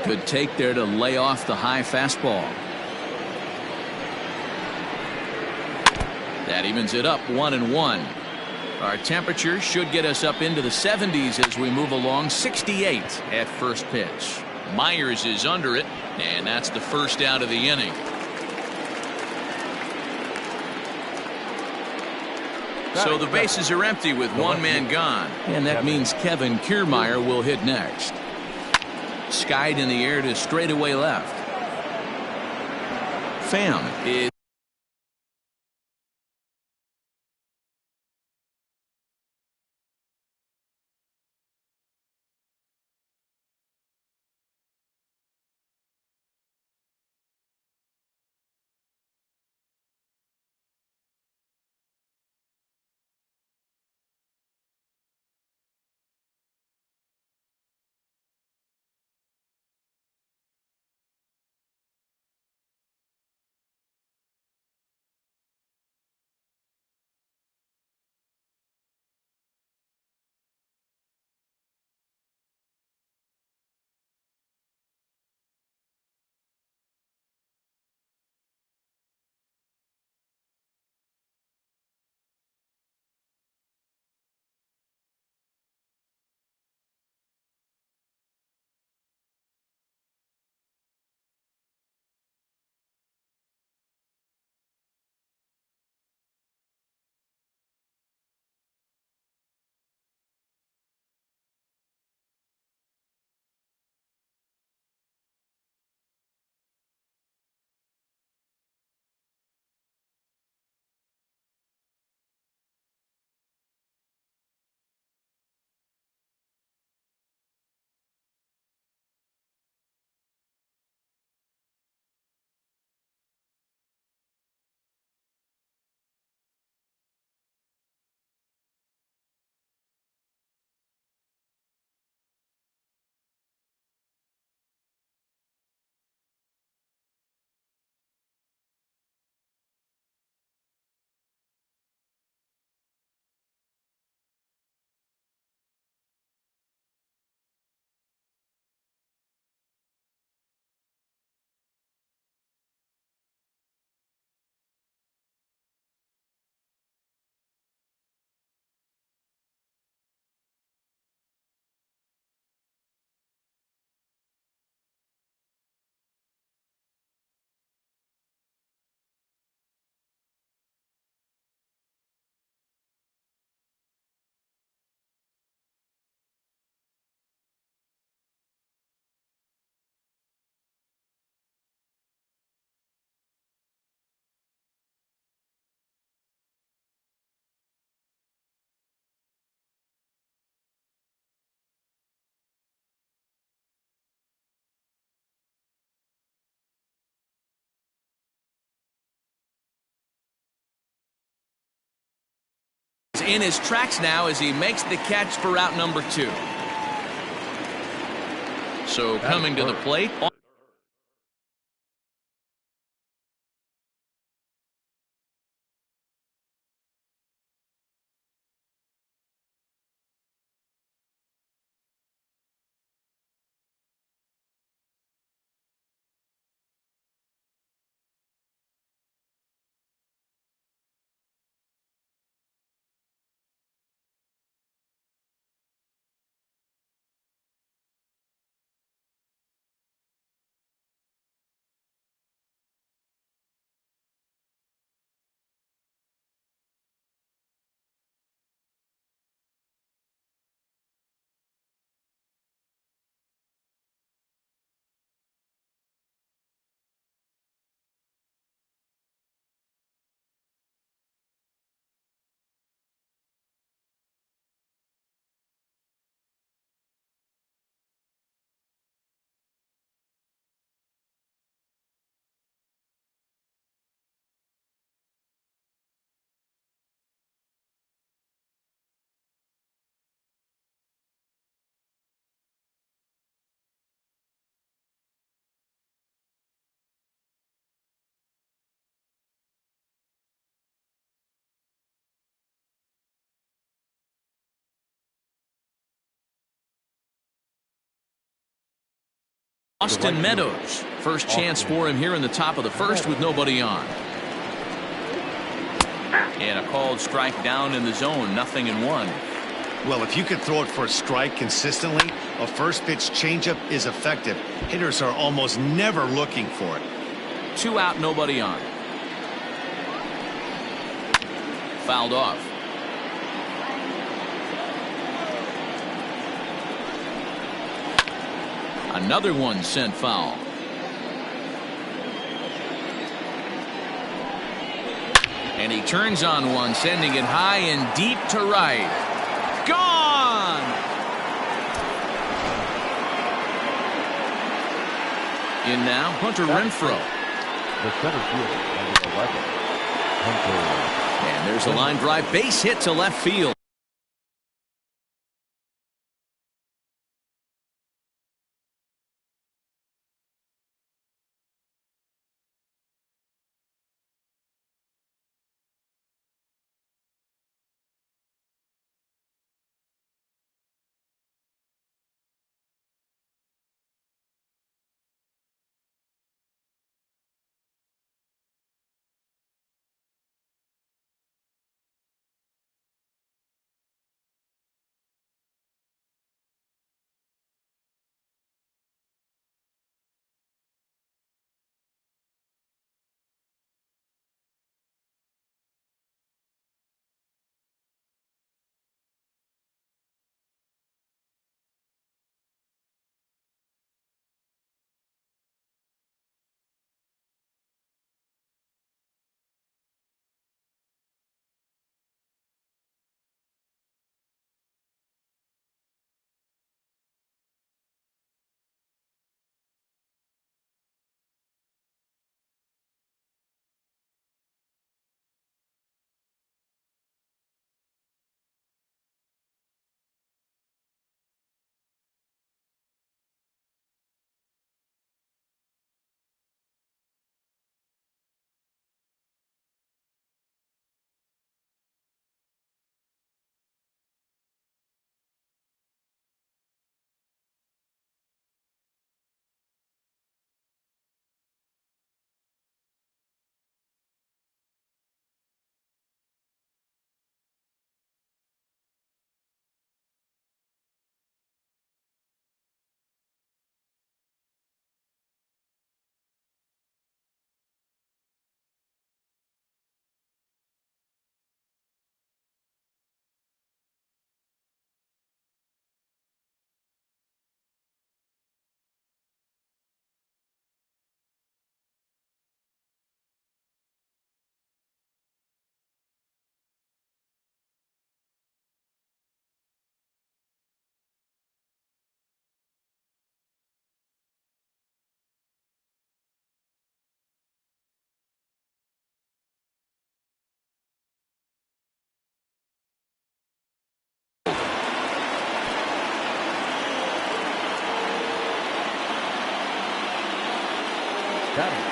Good take there to lay off the high fastball. That evens it up 1-1. Our temperature should get us up into the 70s as we move along. 68 at first pitch. Myers is under it, and that's the first out of the inning. So the bases are empty with one man gone, and that means Kevin Kiermaier will hit next. Skied in the air to straightaway left. Pham is in his tracks now as he makes the catch for out number 2. So coming to the plate. Austin Meadows. First chance for him here in the top of the first with nobody on. And a called strike down in the zone. 0-1. Well, if you can throw it for a strike consistently, a first pitch changeup is effective. Hitters are almost never looking for it. 2 out, nobody on. Fouled off. Another one sent foul. And he turns on one, sending it high and deep to right. Gone! In now, Hunter Renfroe. The center fielder, number 11, Hunter. And there's a line drive base hit to left field.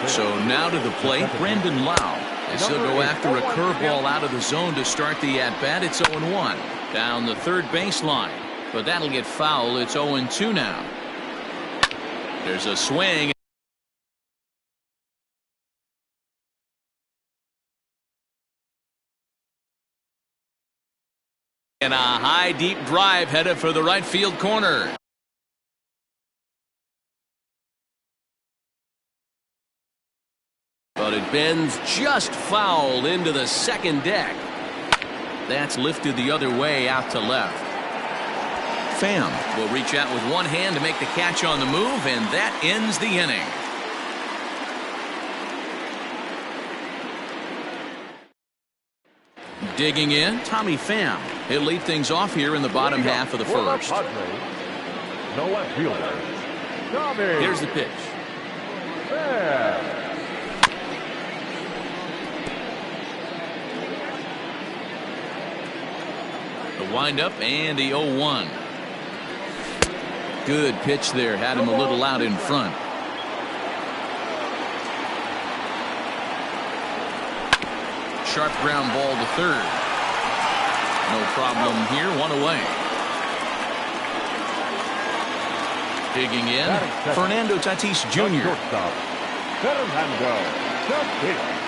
So now to the plate, Brandon Lau. As he'll go after a curveball out of the zone to start the at-bat. It's 0-1. Down the third baseline. But that'll get foul. It's 0-2 now. There's a swing. And a high deep drive headed for the right field corner. But it bends just foul into the second deck. That's lifted the other way out to left. Pham will reach out with one hand to make the catch on the move, and that ends the inning. Digging in, Tommy Pham. He'll lead things off here in the bottom half of the first. No left fielder. Here's the pitch. The windup and the 0-1. Good pitch there. Had him a little out in front. Sharp ground ball to third. No problem here. One away. Digging in, Fernando Tatis Jr. Shortstop, Fernando Tatis.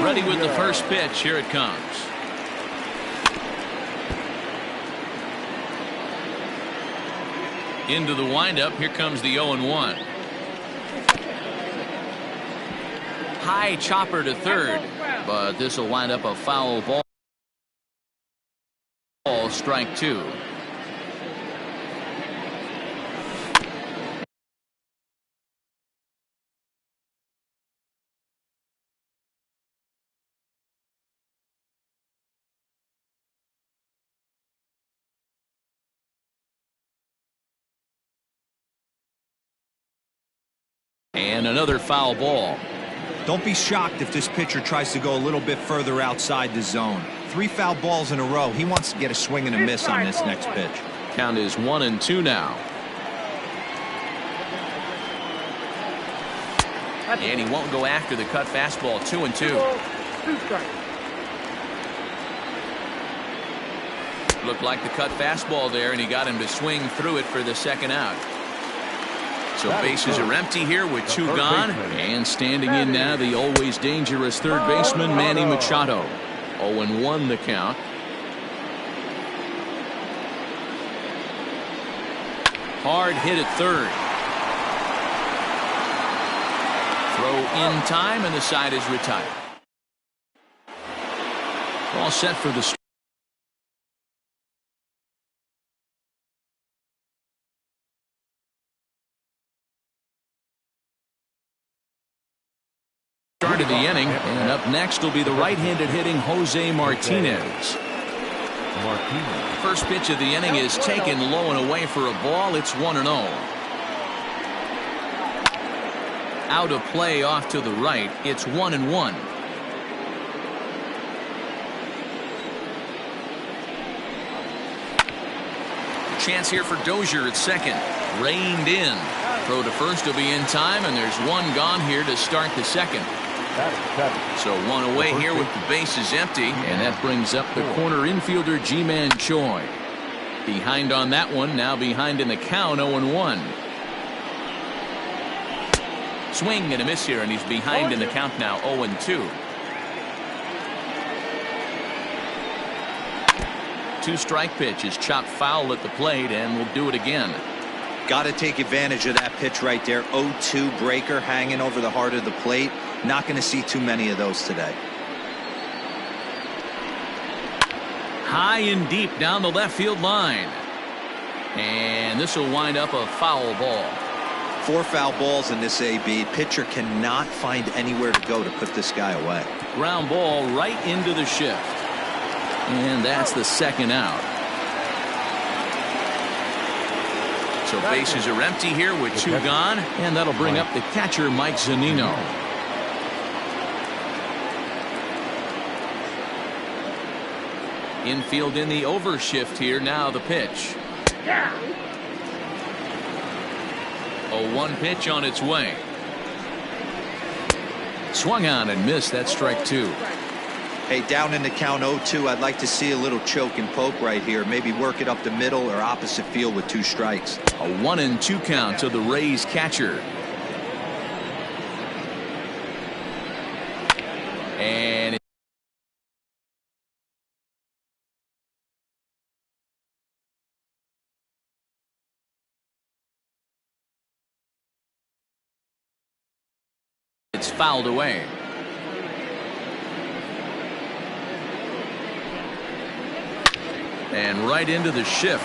Ready with the first pitch. Here it comes. Into the windup. Here comes the 0-1. High chopper to third, but this will wind up a foul ball. Strike two. And another foul ball. Don't be shocked if this pitcher tries to go a little bit further outside the zone. 3 foul balls in a row. He wants to get a swing and a miss on this next pitch. Count is 1-2 now. And he won't go after the cut fastball. 2-2. Looked like the cut fastball there, and he got him to swing through it for the second out. So bases are empty here with 2 gone. And standing in now, the always dangerous third baseman, Manny Machado. 0-1 the count. Hard hit at third. Throw in time, and the side is retired. All set for the start of the inning, and up next will be the right-handed hitting Jose Martinez. First pitch of the inning is taken low and away for a ball. It's 1-0. Out of play off to the right. It's 1-1. Chance here for Dozier at second. Reined in. Throw to first will be in time, and there's 1 gone here to start the second. So 1 away here with the bases empty, and that brings up the corner infielder Ji-Man Choi. Behind on that one, now behind in the count. 0-1. Swing and a miss here, and he's behind in the count now. 0-2. 2-strike pitch is chopped foul at the plate, and we'll do it again. Got to take advantage of that pitch right there. 0-2 breaker hanging over the heart of the plate. Not going to see too many of those today. High and deep down the left field line. And this will wind up a foul ball. 4 foul balls in this AB. Pitcher cannot find anywhere to go to put this guy away. Ground ball right into the shift. And that's the second out. So bases are empty here with 2 gone, and that'll bring up the catcher Mike Zunino. Infield in the overshift here. Now the pitch. 0-1 pitch on its way. Swung on and missed. That's strike 2. Hey, down in the count 0-2, I'd like to see a little choke and poke right here. Maybe work it up the middle or opposite field with 2 strikes. A 1-2 count to the Rays catcher. And it's fouled away. And right into the shift.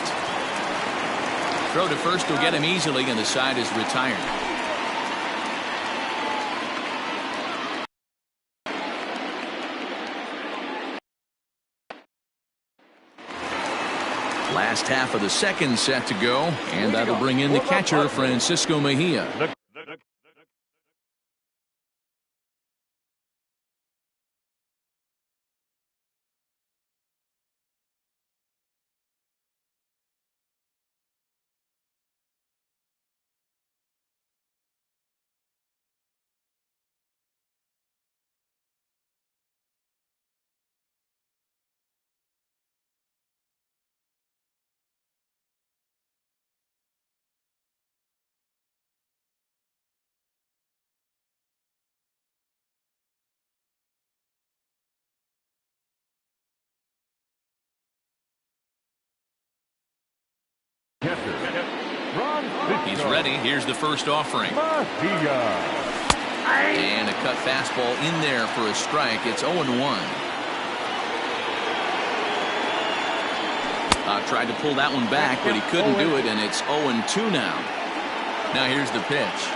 Throw to first will get him easily, and the side is retired. Last half of the second set to go, and that'll bring in the catcher, Francisco Mejia. He's ready. Here's the first offering. And a cut fastball in there for a strike. It's 0-1. Tried to pull that one back, but he couldn't do it, and it's 0-2 now. Now here's the pitch.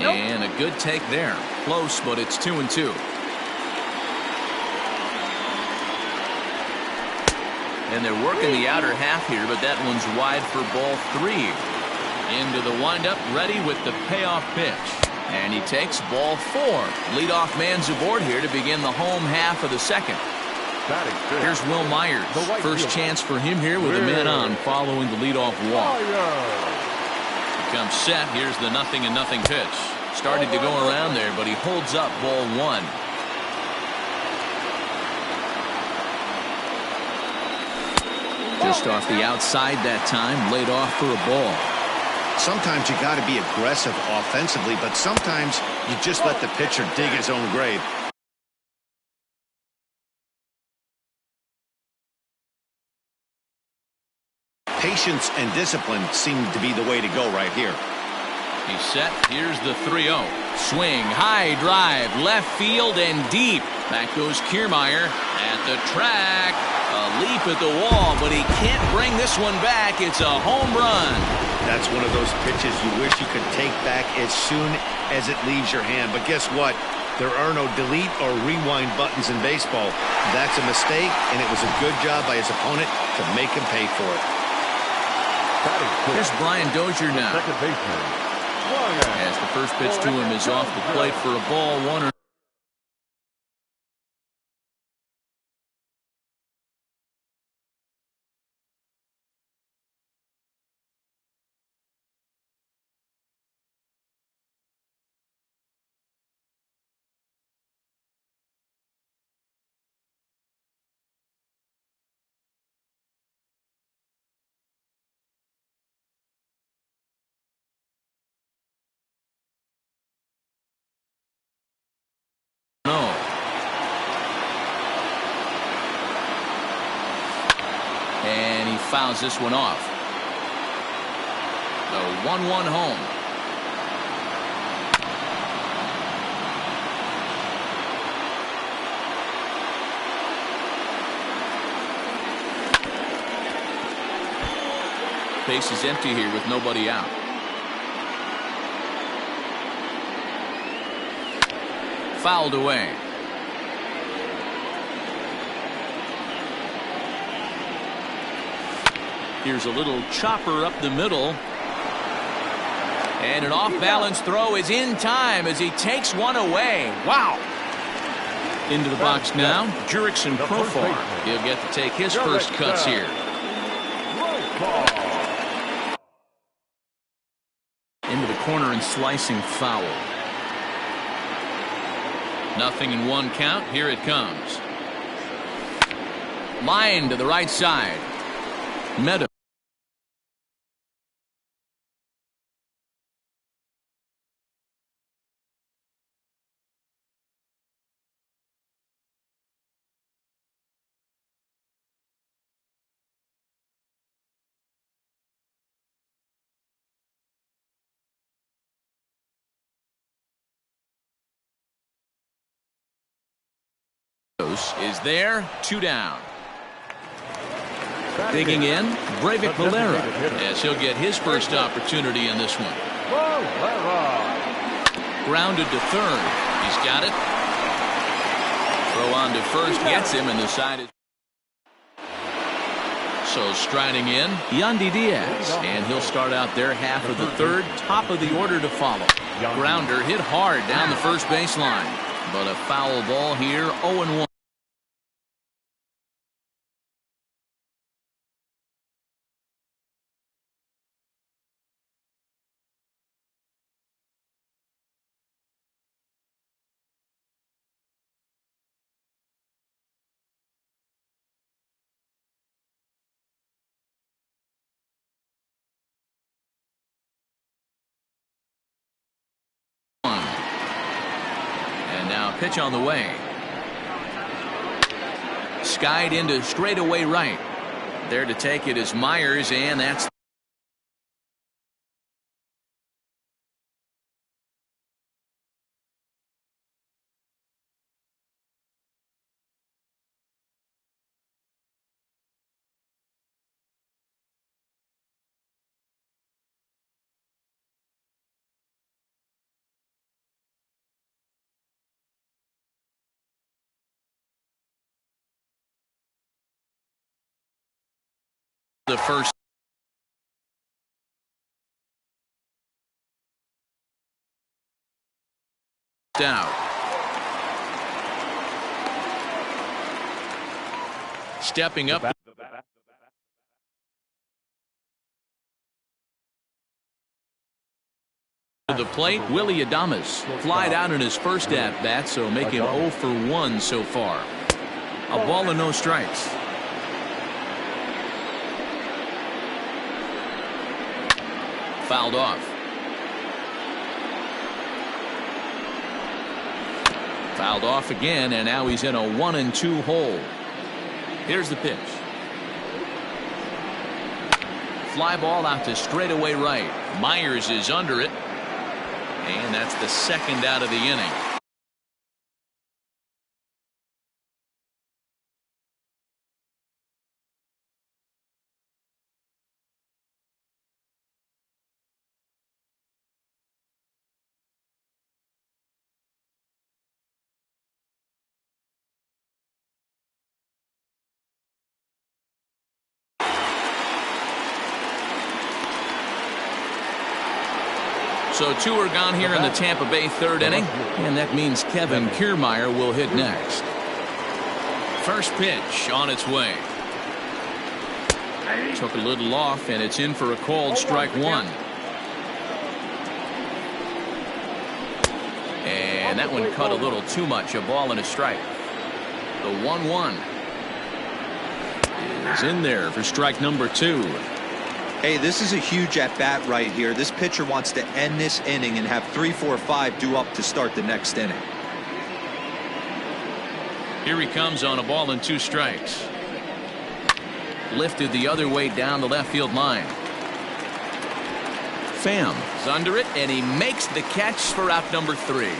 And a good take there. Close, but it's 2-2. And they're working the outer half here, but that one's wide for ball 3. Into the windup, ready with the payoff pitch. And he takes ball 4. Leadoff man's aboard here to begin the home half of the second. Here's Will Myers. First chance for him here with a man on following the leadoff walk. Comes set. Here's the 0-0 pitch. Started to go around there, but he holds up ball 1. Just off the outside that time, laid off for a ball. Sometimes you got to be aggressive offensively, but sometimes you just let the pitcher dig his own grave. Patience and discipline seem to be the way to go right here. He's set. Here's the 3-0. Swing, high drive, left field and deep. Back goes Kiermaier at the track. A leap at the wall, but he can't bring this one back. It's a home run. That's one of those pitches you wish you could take back as soon as it leaves your hand. But guess what? There are no delete or rewind buttons in baseball. That's a mistake, and it was a good job by his opponent to make him pay for it. Here's Brian Dozier now. As the first pitch to him is off the plate for a ball, 1. And he fouls this one off. The 1-1 home. Base is empty here with nobody out. Fouled away. Here's a little chopper up the middle. And an off-balance throw is in time as he takes one away. Wow. Into the box now, Jurickson Profar. He'll get to take his first cuts here. Into the corner and slicing foul. 0-1 count. Here it comes. Line to the right side. Meadow. close is there. 2 down. Digging in, Breivik Valera, as he'll get his first opportunity in this one. Grounded to third. He's got it. Throw on to first gets him, and the side is. So striding in, Yandy Diaz, and he'll start out their half of the third, top of the order to follow. Grounder hit hard down the first baseline, but a foul ball here, 0-1. And now pitch on the way. Skied into straightaway right. There to take it is Myers, and that's the first. Out. Stepping up to the plate, Willie Adames flied out in his first at-bat, so make him 0 for 1 so far. A ball and no strikes. Fouled off. Fouled off again, and now he's in a 1-2 hole. Here's the pitch. Fly ball out to straightaway right. Myers is under it, and that's the second out of the inning. So 2 are gone here in the Tampa Bay third inning, and that means Kevin Kiermaier will hit next. First pitch on its way. Took a little off, and it's in for a called strike 1. And that one cut a little too much, a ball and a strike. The 1-1 is in there for strike number 2. Hey, this is a huge at-bat right here. This pitcher wants to end this inning and have 3, 4, 5 due up to start the next inning. Here he comes on a ball and 2 strikes. Lifted the other way down the left field line. Pham is under it, and he makes the catch for out number 3.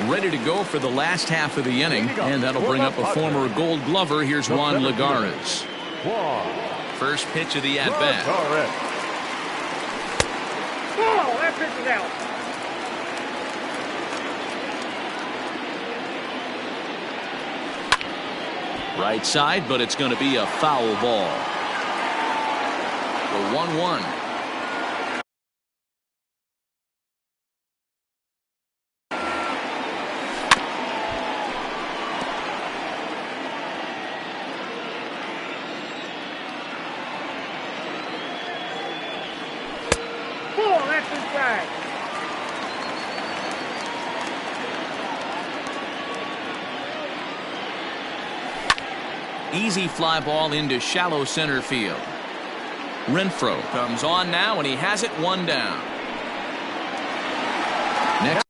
Ready to go for the last half of the inning, and that'll bring up a former Gold Glover. Here's Juan Lagares. First pitch of the at-bat. Oh, that pitch is out. Right side, but it's going to be a foul ball. The 1-1. Easy fly ball into shallow center field. Renfroe comes on now, and he has it 1 down. Next.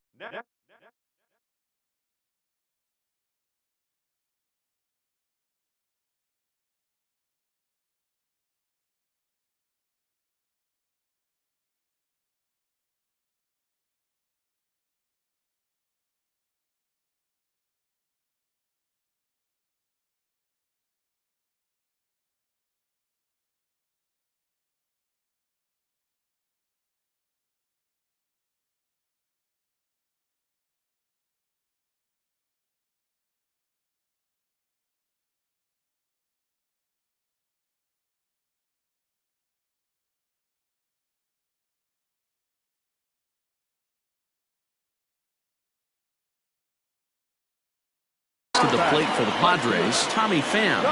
the plate for the Padres, Tommy Pham.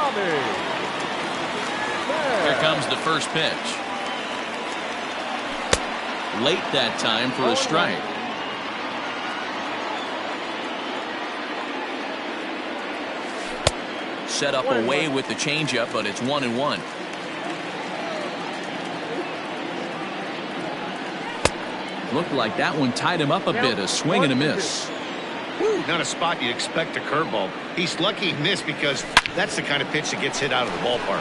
Here comes the first pitch. Late that time for a strike. Set up away with the changeup, but it's 1-1. Looked like that one tied him up a bit. A swing and a miss. Not a spot you'd expect a curveball. He's lucky he missed because that's the kind of pitch that gets hit out of the ballpark.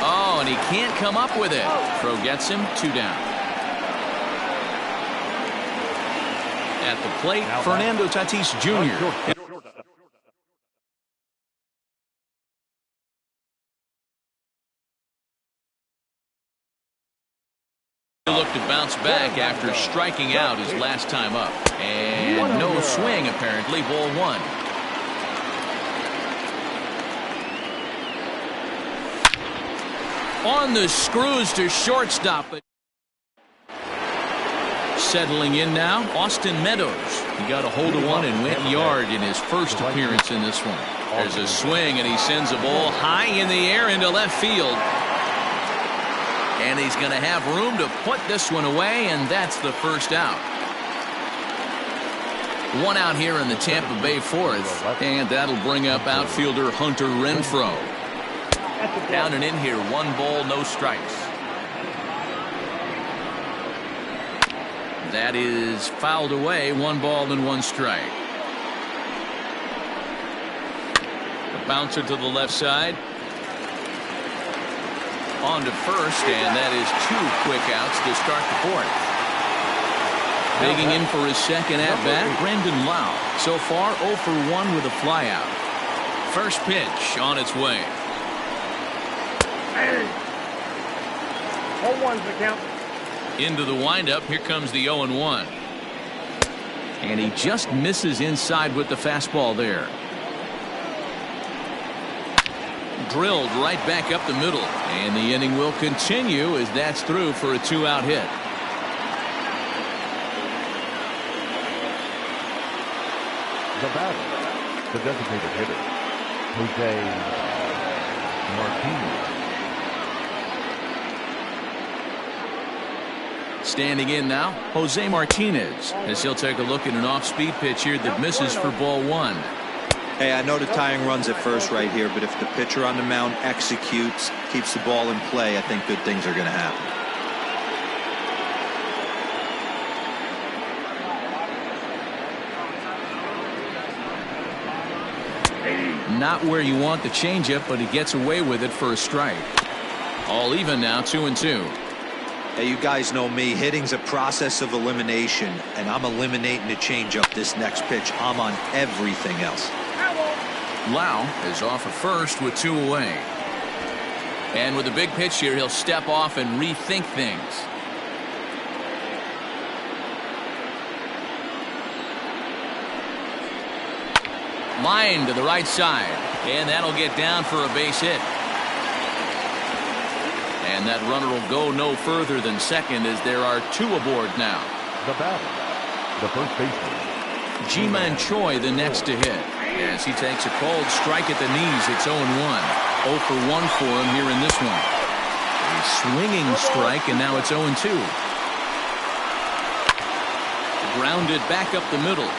Oh, and he can't come up with it. Throw gets him 2 down. At the plate, Fernando Tatis Jr. Look to bounce back after striking out his last time up. And no swing, apparently. Ball 1. On the screws to shortstop. But settling in now, Austin Meadows. He got a hold of one and went yard in his first appearance in this one. There's a swing, and he sends a ball high in the air into left field. And he's going to have room to put this one away, and that's the first out. 1 out here in the Tampa Bay fourth, and that'll bring up outfielder Hunter Renfroe. Down and in here, 1 ball, no strikes. That is fouled away, 1 ball and 1 strike. A bouncer to the left side. On to first, and that is 2 quick outs to start the fourth. Digging in for his second at-bat, Brandon Lau. So far, 0 for 1 with a flyout. First pitch on its way. 0-1's the count. Into the windup, here comes the 0-1. And he just misses inside with the fastball there. Drilled right back up the middle, and the inning will continue as that's through for a 2-out hit. The batter, the designated hitter, Jose Martinez. Standing in now, Jose Martinez, as he'll take a look at an off-speed pitch here that misses for ball 1. Hey, I know the tying runs at first right here, but if the pitcher on the mound executes, keeps the ball in play, I think good things are going to happen. Not where you want the changeup, but he gets away with it for a strike. All even now, 2-2. Hey, you guys know me. Hitting's a process of elimination, and I'm eliminating the changeup this next pitch. I'm on everything else. Lau is off at first with 2 away. And with a big pitch here, he'll step off and rethink things. Line to the right side, and that'll get down for a base hit. And that runner will go no further than second as there are 2 aboard now. The batter, the first baseman, Ji-Man Choi the next to hit. As he takes a cold strike at the knees, it's 0-1. 0 for 1 for him here in this one. A swinging strike, and now it's 0-2. Grounded back up the middle.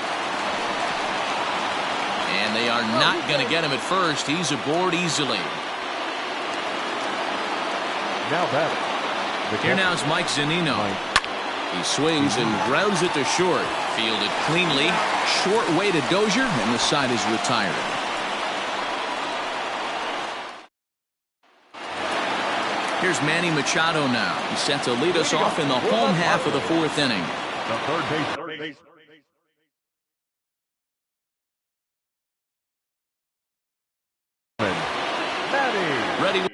And they are not going to get him at first. He's aboard easily. now batting. Here now is Mike Zunino. He swings and grounds it to short. Fielded cleanly. Short way to Dozier, and the side is retired. Here's Manny Machado now. He's set to lead us off in the home half of the 4th inning. The third base. Ready.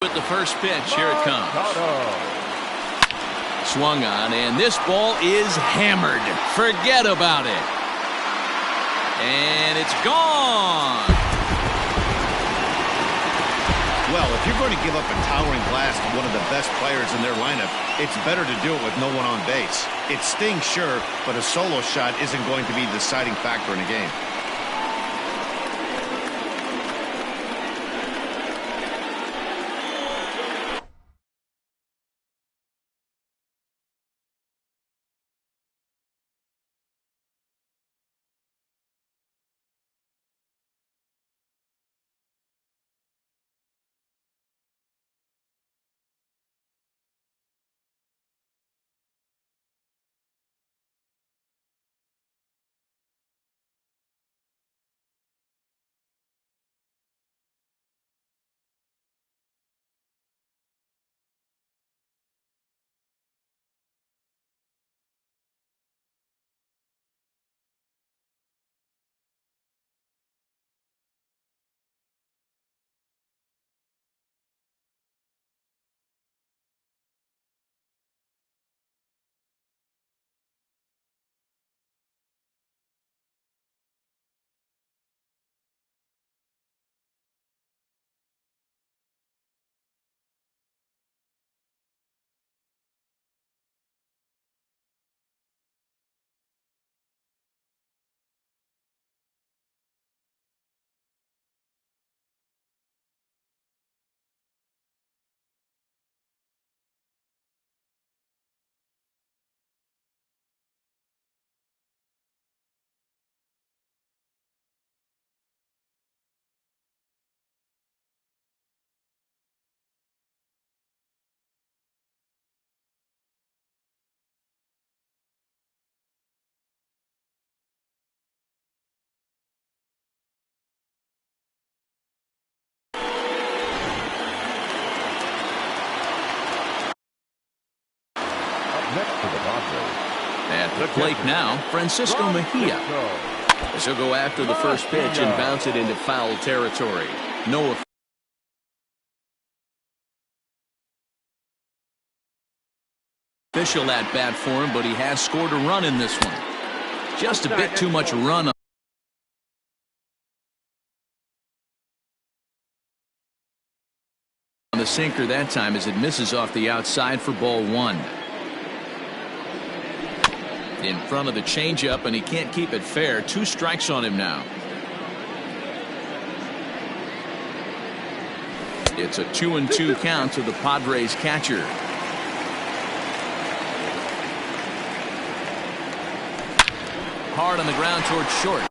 With the first pitch, here it comes. Machado. Swung on, and this ball is hammered. Forget about it. And it's gone. Well, if you're going to give up a towering blast to one of the best players in their lineup, it's better to do it with no one on base. It stings, sure, but a solo shot isn't going to be the deciding factor in a game. Next to the Padres. At the plate now, Francisco Mejia. As he'll go after the first pitch and bounce it into foul territory. No official at bat for him, but he has scored a run in this one. Just a bit too much run on the sinker that time as it misses off the outside for ball one. In front of the changeup, and he can't keep it fair. 2 strikes on him now. It's a 2-2 count to the Padres catcher. Hard on the ground towards short.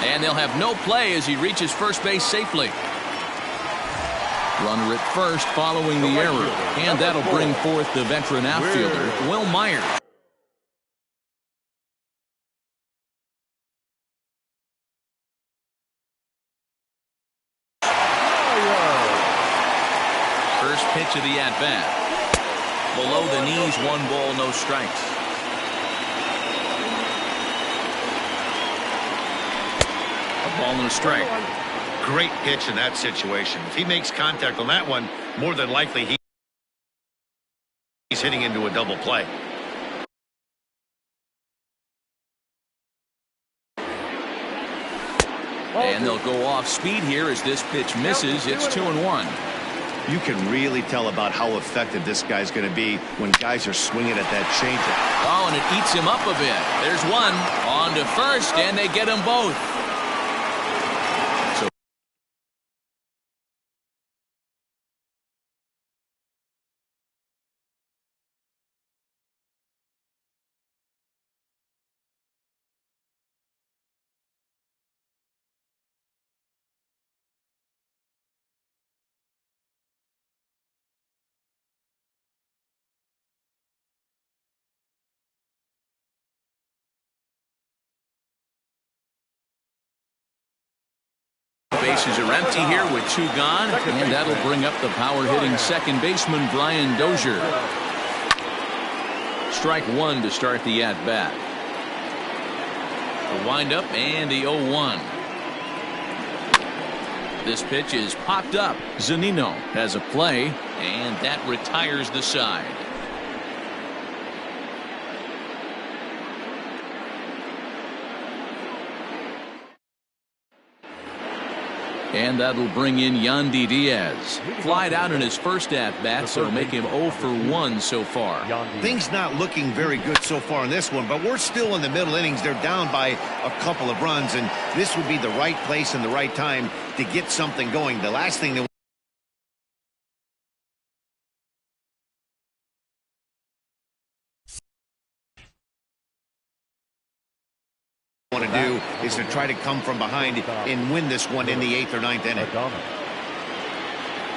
And they'll have no play as he reaches first base safely. Runner at first following the error. And that'll bring forth the veteran outfielder, Will Myers. First pitch of the at-bat. Below the knees, 1 ball, no strikes. A ball and a strike. Great pitch in that situation. If he makes contact on that one, more than likely he's hitting into a double play. And they'll go off speed here as this pitch misses. It's 2-1. You can really tell about how effective this guy's going to be when guys are swinging at that changeup. Oh, and it eats him up a bit. There's one on to first, and they get them both. bases are empty here with 2 gone, and that'll bring up the power-hitting second baseman Brian Dozier. Strike 1 to start the at-bat. The windup and the 0-1. This pitch is popped up. Zunino has a play, and that retires the side. And that'll bring in Yandy Diaz. Flied out in his first at-bat, so make him 0 for 1 so far. Things not looking very good so far in this one, but we're still in the middle innings. They're down by a couple of runs, and this would be the right place and the right time to get something going. The last thing that want to do is to try to come from behind and win this one in the 8th or 9th inning.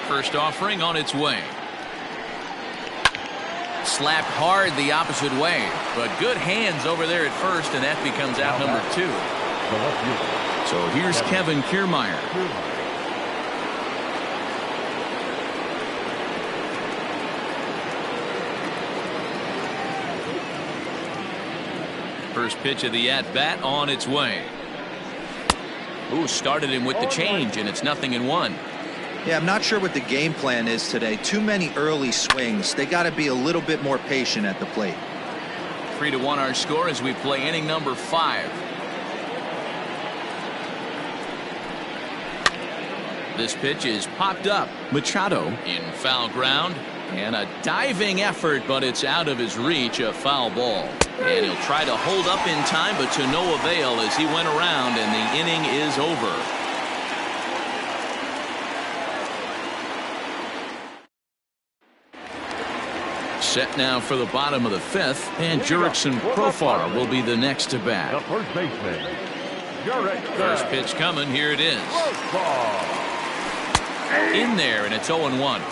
First offering on its way. Slapped hard the opposite way, but good hands over there at first, and that becomes out number 2. So here's Kevin Kiermaier. First pitch of the at-bat on its way. Ooh, started him with the change, and it's 0-1. Yeah, I'm not sure what the game plan is today. Too many early swings. They got to be a little bit more patient at the plate. 3-1 our score as we play inning number 5. This pitch is popped up. Machado in foul ground, and a diving effort, but it's out of his reach. A foul ball. And he'll try to hold up in time, but to no avail as he went around, and the inning is over. Set now for the bottom of the 5th, and Jurickson Profar will be the next to bat. The first baseman, First pitch coming. Here it is. In there, and it's 0-1.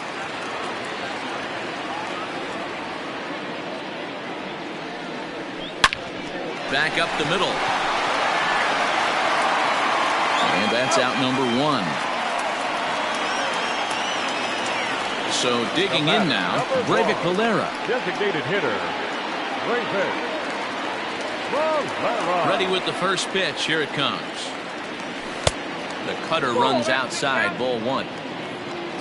Back up the middle. And that's out number 1. So digging in now, Breivik Valera. designated hitter, Breivik Valera. Ready with the first pitch. Here it comes. The cutter runs outside, ball 1.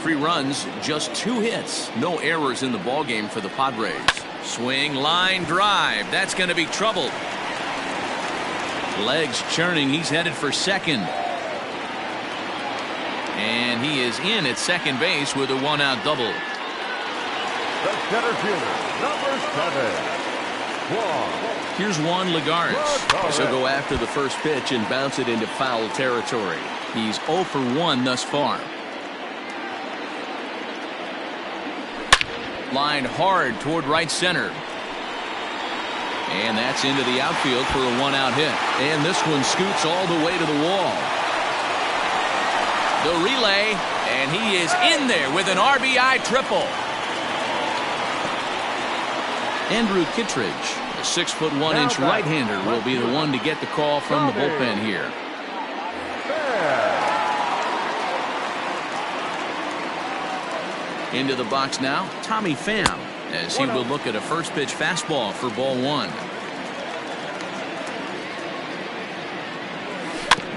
3 runs, just 2 hits. No errors in the ballgame for the Padres. Swing, line drive. That's going to be trouble. Legs churning. He's headed for second. And he is in at second base with a 1-out double. The center fielder, number 7, Here's Juan Lagares. So go after the first pitch and bounce it into foul territory. He's 0 for 1 thus far. Line hard toward right center. And that's into the outfield for a 1-out hit. And this one scoots all the way to the wall. The relay, and he is in there with an RBI triple. Andrew Kittredge, a 6'1" right-hander, will be the one to get the call from the bullpen here. Into the box now, Tommy Pham, as he will look at a first pitch fastball for ball 1.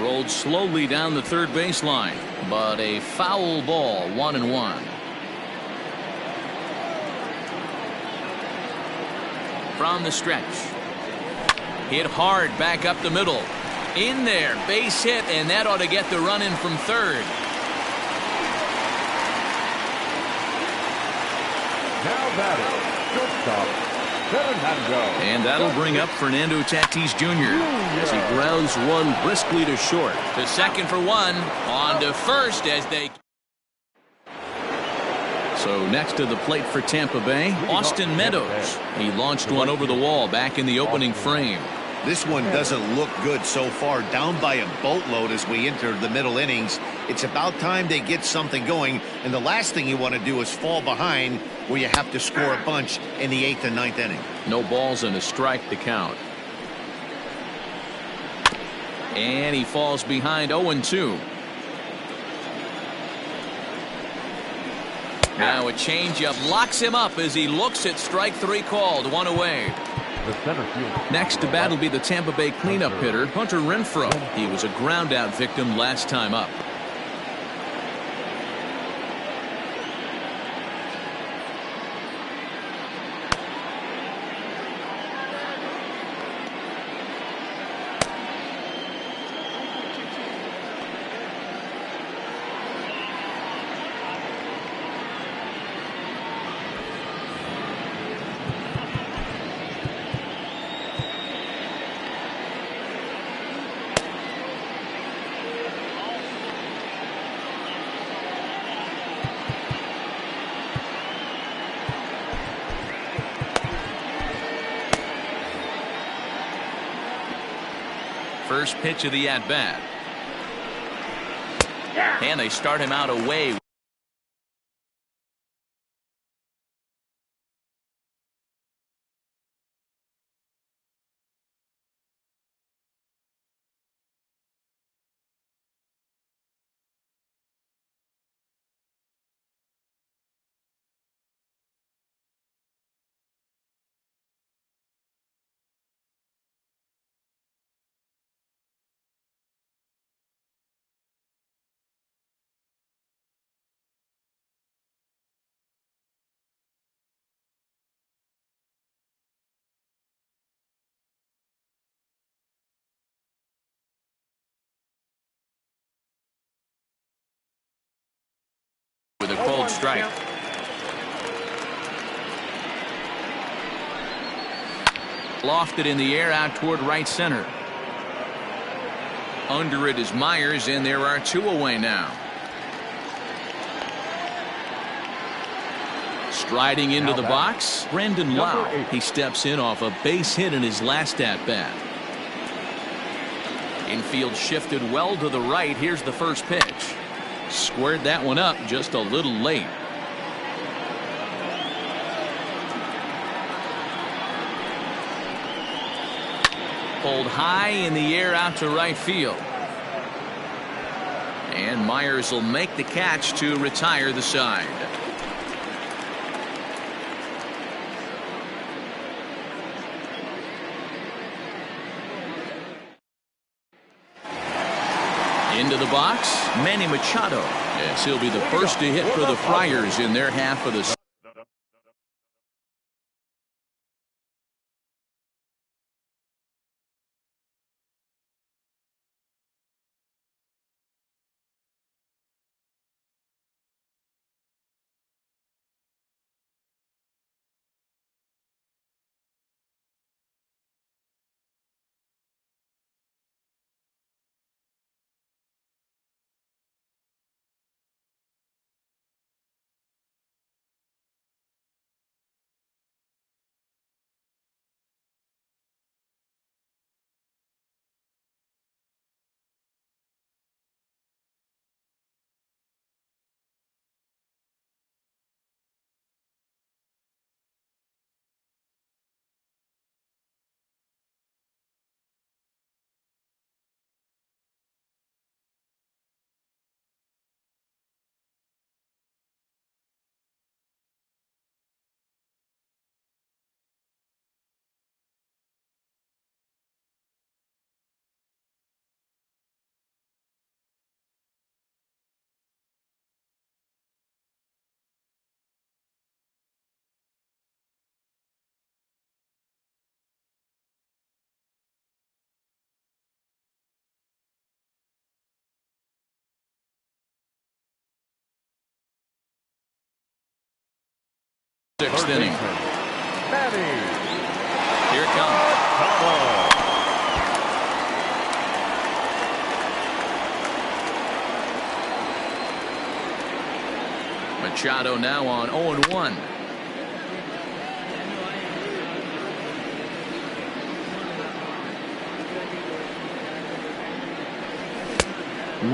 Rolled slowly down the third baseline, but a foul ball, 1-1. From the stretch. Hit hard back up the middle. In there, base hit, and that ought to get the run in from third. Now batting, shortstop, Fernando. And that'll bring up Fernando Tatis Jr. as he grounds one briskly to short. To second for 1, on to first as they... So next to the plate for Tampa Bay, Austin Meadows. He launched one over the wall back in the opening frame. This one doesn't look good so far. Down by a boatload as we enter the middle innings. It's about time they get something going, and the last thing you want to do is fall behind where you have to score a bunch in the 8th and 9th inning. No balls and a strike to count. And he falls behind 0-2. Now a changeup locks him up as he looks at strike 3 called. 1 away. The center fielder. Next to bat will be the Tampa Bay cleanup hitter, Hunter Renfroe. He was a ground out victim last time up. First pitch of the at-bat. And they start him out away. With a cold strike. Lofted in the air out toward right center. Under it is Myers, and there are 2 away now. Striding into the box, Brendan Lau. He steps in off a base hit in his last at-bat. Infield shifted well to the right. Here's the first pitch. Squared that one up just a little late. Pulled high in the air out to right field. And Myers will make the catch to retire the side. Into the box, Manny Machado. Yes, he'll be the first to hit for the Friars in their half of the sixth inning. Here it comes. Machado now on 0-1.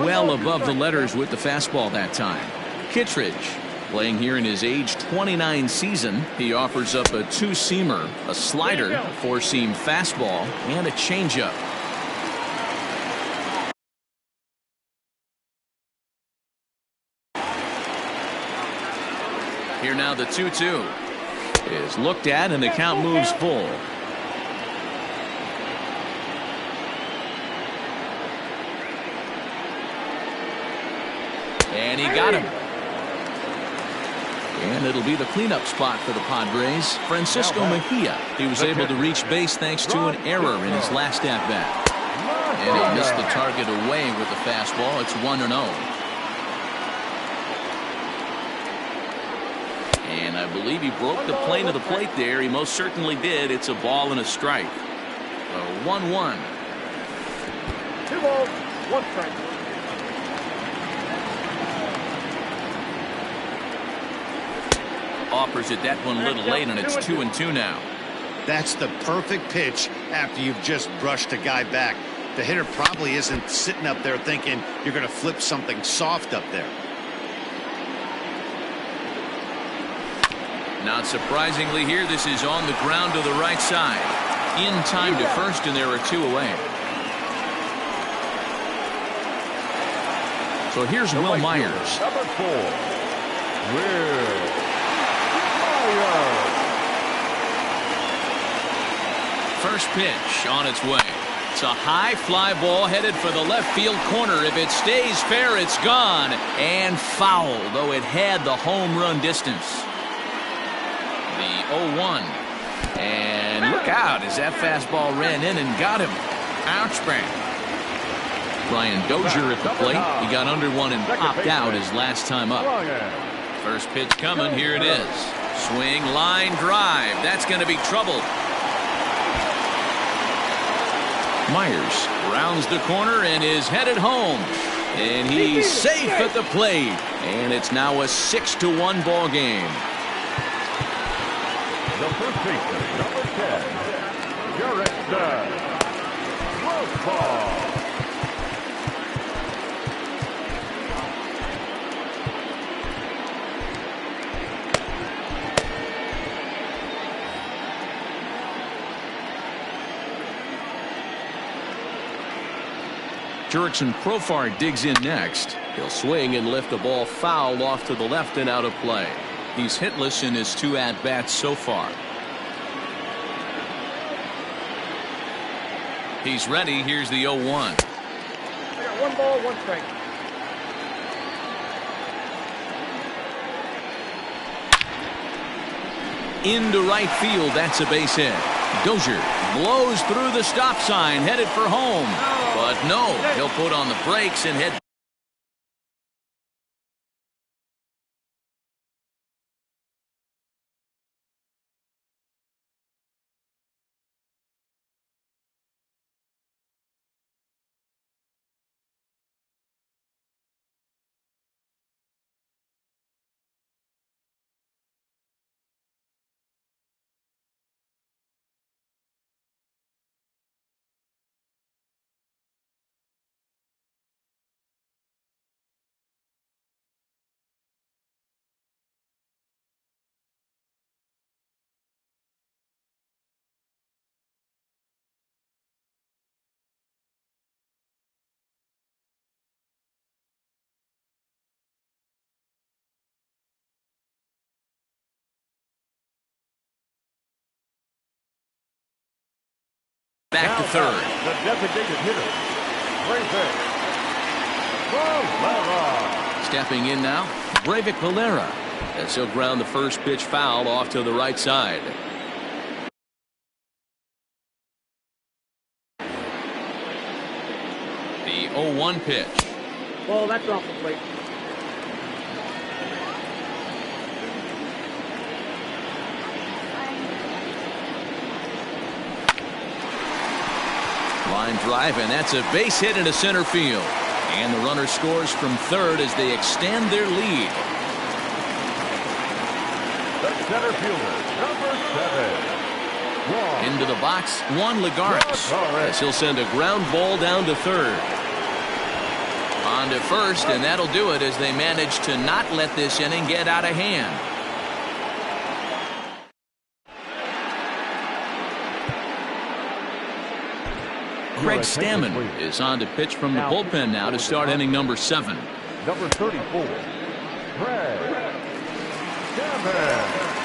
Well above the letters with the fastball that time. Kittredge playing here in his age 29 season. He offers up a 2-seamer, a slider, a 4-seam fastball, and a changeup. Here now the 2-2 is looked at, and the count moves full. And he got him. And it'll be the cleanup spot for the Padres. Francisco Mejia. He was able to reach base thanks to an error in his last at-bat. And he missed the target away with the fastball. It's 1-0. And I believe he broke the plane of the plate there. He most certainly did. It's a ball and a strike. 1-1. 2 balls, 1 strike. Offers it that one a little late, and it's 2-2 now. That's the perfect pitch after you've just brushed a guy back. The hitter probably isn't sitting up there thinking you're going to flip something soft up there. Not surprisingly here, this is on the ground to the right side. In time to first, and there are 2 away. So here's Will Myers. Number 4. Will Myers. First pitch on its way. It's a high fly ball headed for the left field corner. If it stays fair, it's gone. And foul, though it had the home run distance. The 0-1. And look out as that fastball ran in and got him. Ouch bang. Brian Dozier at the plate. He got under one and popped out his last time up. First pitch coming. Here it is. Swing, line drive. That's going to be trouble. Myers rounds the corner and is headed home. And he's safe at the plate. And it's now a 6-1 ball game. The first baseman, number 10, Garrett Close ball. Jurickson Profar digs in next. He'll swing and lift the ball foul off to the left and out of play. He's hitless in his 2 at-bats so far. He's ready. Here's the 0-1. I got 1 ball, 1 strike. Into right field. That's a base hit. Dozier blows through the stop sign, headed for home. But no, he'll put on the brakes and head. Back to third. The designated hitter, Breivik Valera. Stepping in now, Breivik Valera. As he'll ground the first pitch foul off to the right side. The 0-1 pitch. Well, that's off the plate. Line drive, and that's a base hit into center field. And the runner scores from third as they extend their lead. The center fielder, number 7. Into the box, Juan Lagares, as he'll send a ground ball down to third. On to first, and that'll do it as they manage to not let this inning get out of hand. Craig Stammen is on to pitch from the bullpen now to start inning number 7. Number 34, Craig 7.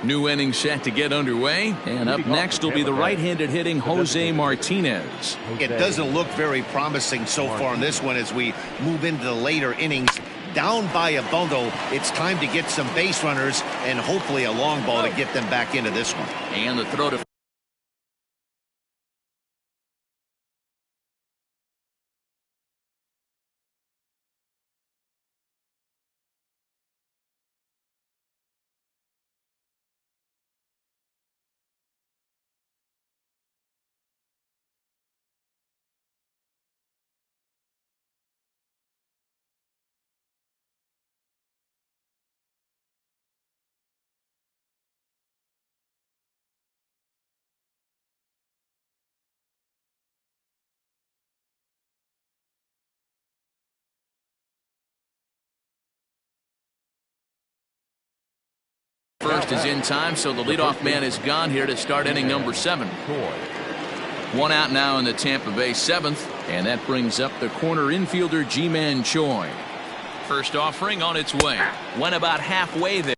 New inning set to get underway, and up next will be the right-handed hitting Jose Martinez. It doesn't look very promising so far in this one as we move into the later innings. Down by a bundle, it's time to get some base runners and hopefully a long ball to get them back into this one. And the throw to first is in time, so the leadoff man is gone here to start inning number 7. One out now in the Tampa Bay 7th, and that brings up the corner infielder Ji-Man Choi. First offering on its way. Went about halfway there.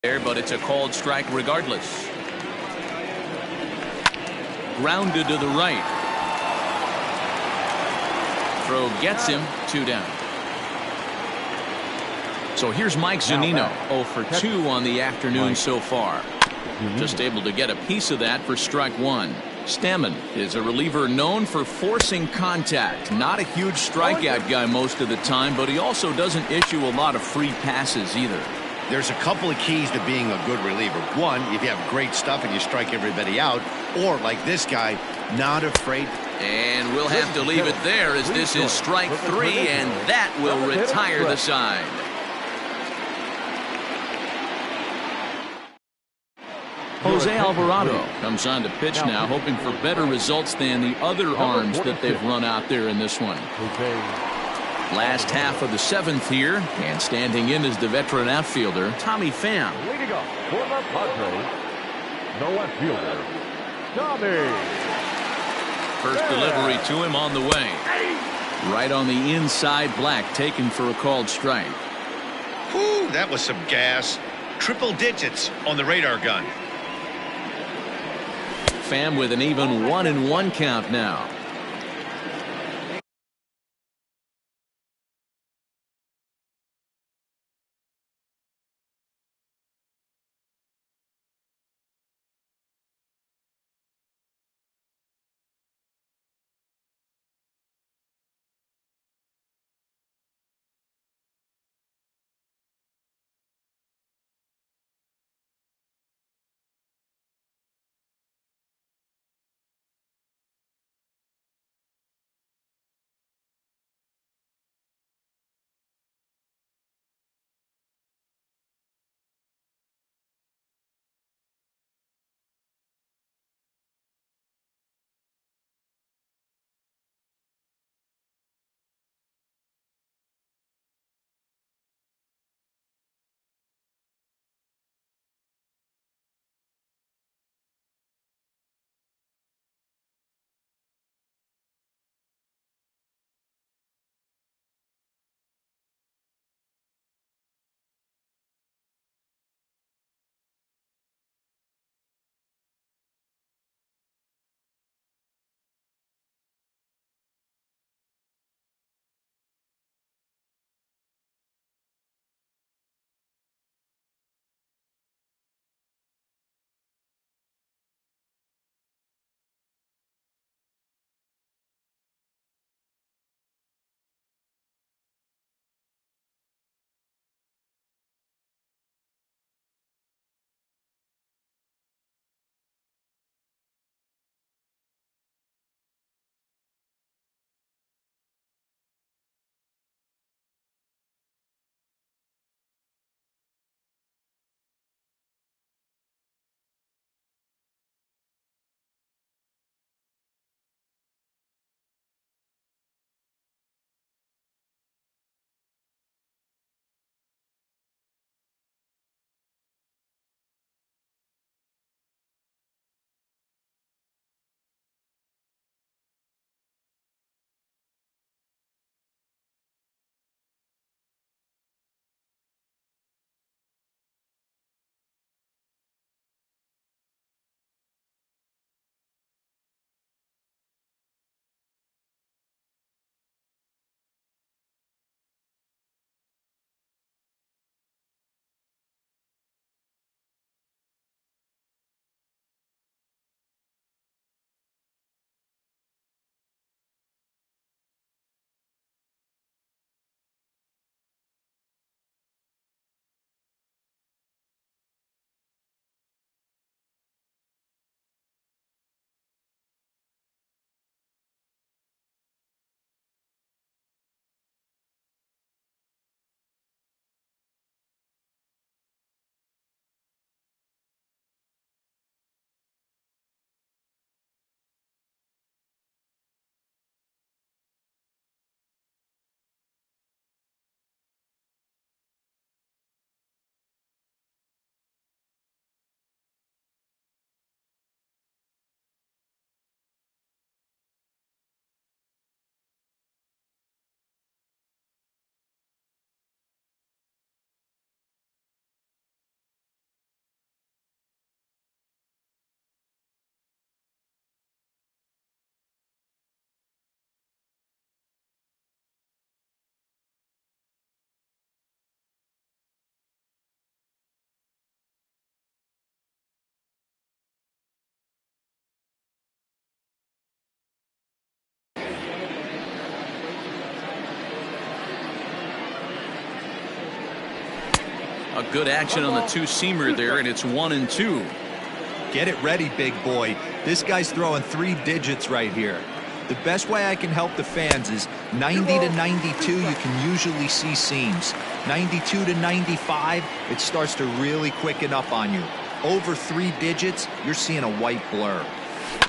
there, but it's a called strike regardless. Grounded to the right. Throw gets him, 2 down. So here's Mike Zunino, 0 for 2 on the afternoon so far. Just able to get a piece of that for strike 1. Stammen is a reliever known for forcing contact. Not a huge strikeout guy most of the time, but he also doesn't issue a lot of free passes either. There's a couple of keys to being a good reliever. One, if you have great stuff and you strike everybody out, or like this guy, not afraid. And we'll have to leave it there as this is strike 3, and that will retire the side. Jose Alvarado comes on to pitch now, hoping for better results than the other arms that they've run out there in this one. Last half of the 7th here, and standing in is the veteran outfielder, Tommy Pham. Leading off for the Padres, no outfielder, Tommy. First delivery to him on the way. Right on the inside, Black taken for a called strike. Whew, that was some gas. Triple digits on the radar gun. Pham with an even 1-1 count now. A good action on the two-seamer there, and it's 1-2. Get it ready, big boy. This guy's throwing 3 digits right here. The best way I can help the fans is 90 to 92, you can usually see seams. 92 to 95, it starts to really quicken up on you. Over 3 digits, you're seeing a white blur.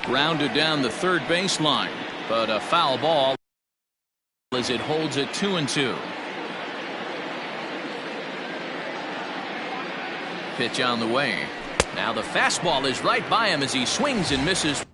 Grounded down the third baseline, but a foul ball as it holds it 2-2. Pitch on the way. Now the fastball is right by him as he swings and misses.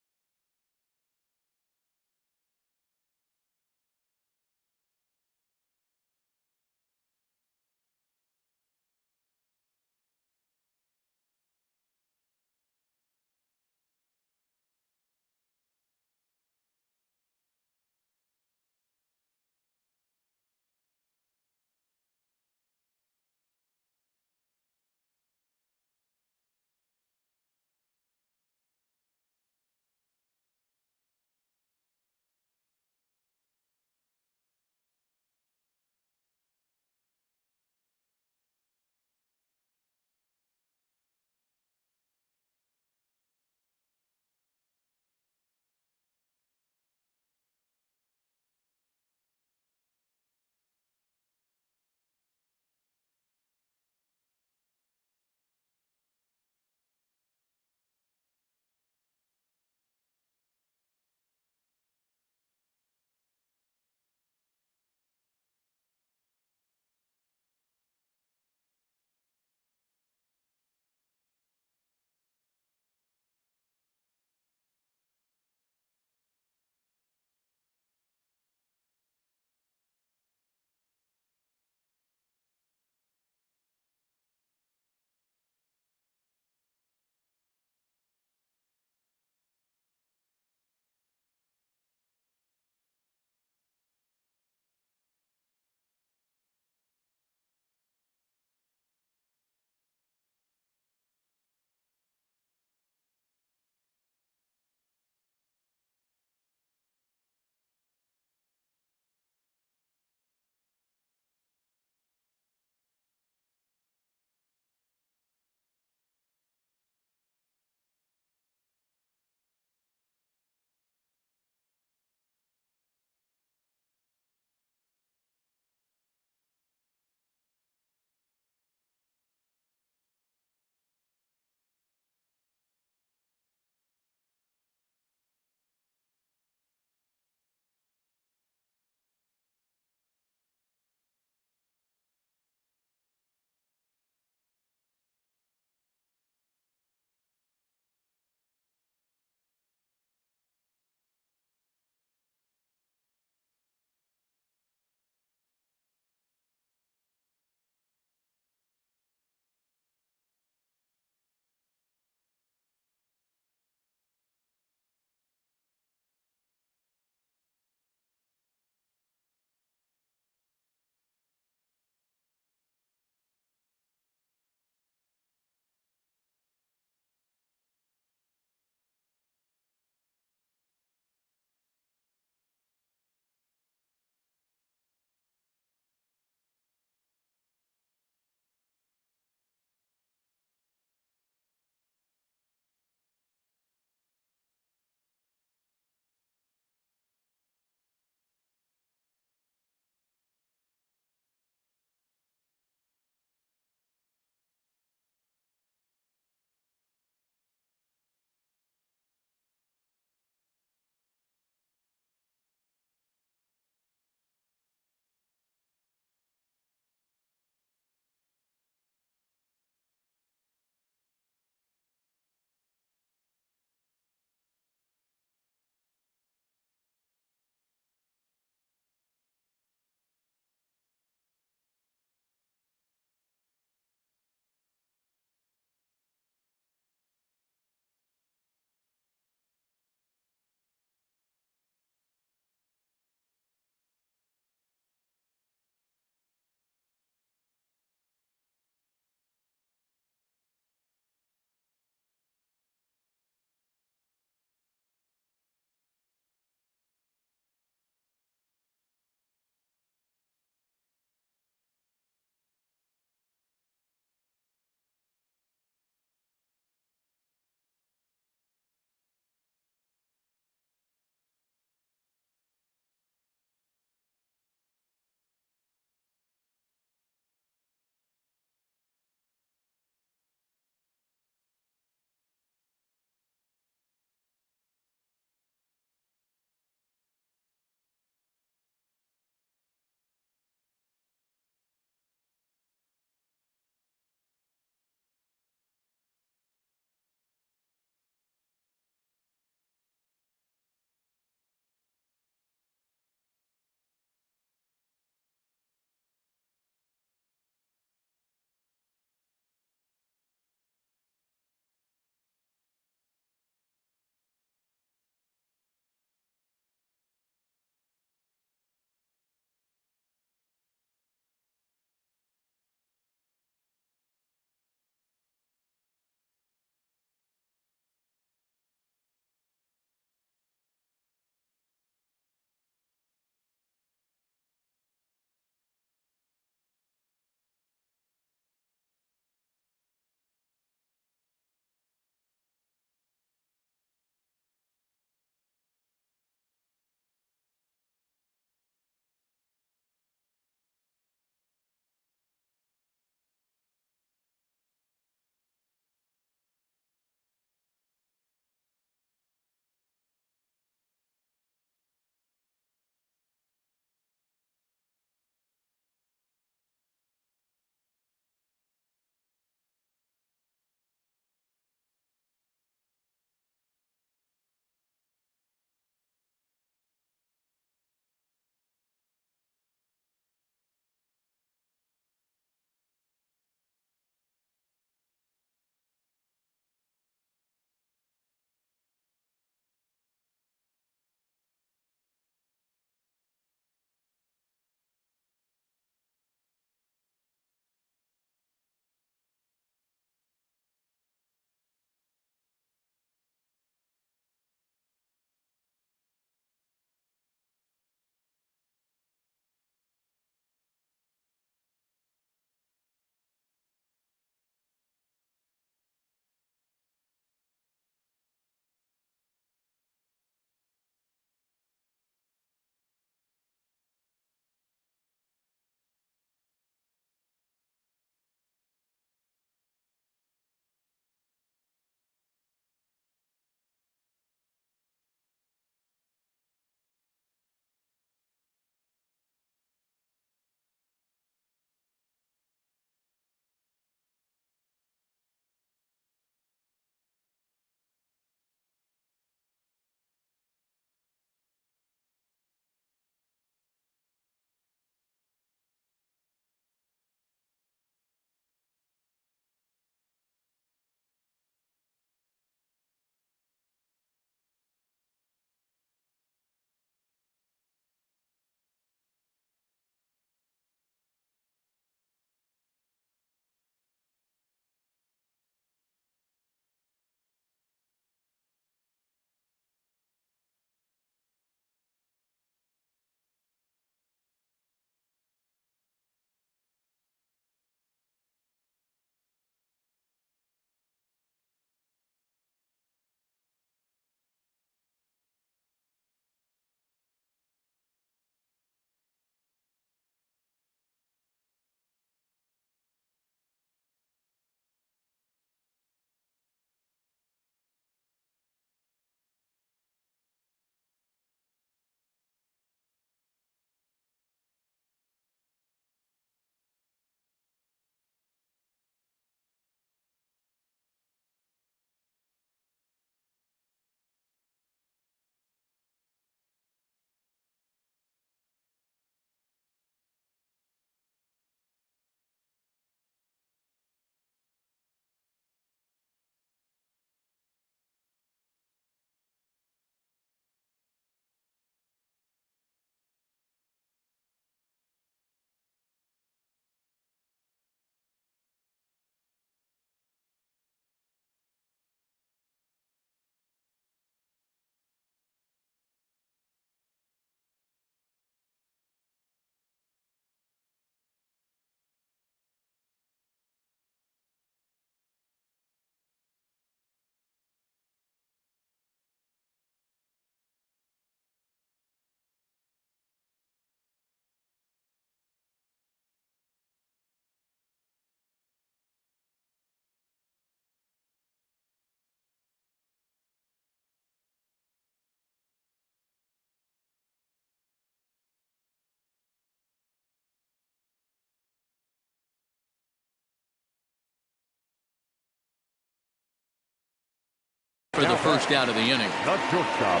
for the first out of the inning. The shortstop,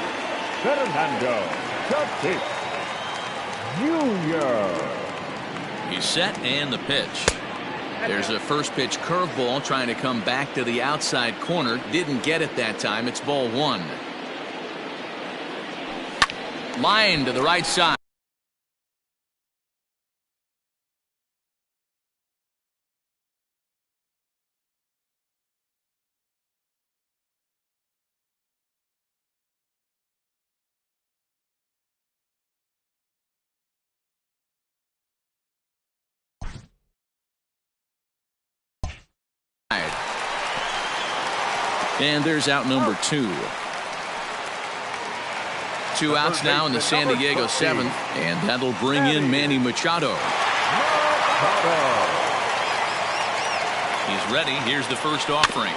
Fernando Tatis Jr. He's set and the pitch. There's a first pitch curveball trying to come back to the outside corner. Didn't get it that time. It's ball one. Line to the right side. And there's out number two. Two outs now in the San Diego seventh, and that'll bring in Manny Machado. He's ready. Here's the first offering.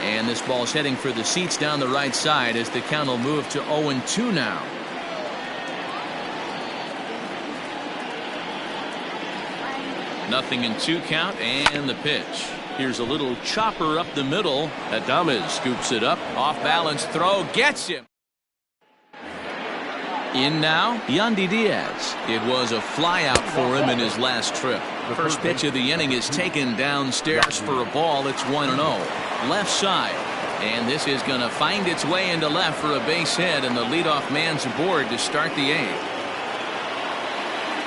And this ball's heading for the seats down the right side as the count will move to 0-2 now. Nothing in 2 count, and the pitch. Here's a little chopper up the middle. Adames scoops it up. Off balance throw. Gets him. In now, Yandy Diaz. It was a fly out for him in his last trip. The first pitch of the inning is taken downstairs for a ball. It's 1-0. Left side. And this is going to find its way into left for a base hit, and the leadoff man's aboard to start the 8th.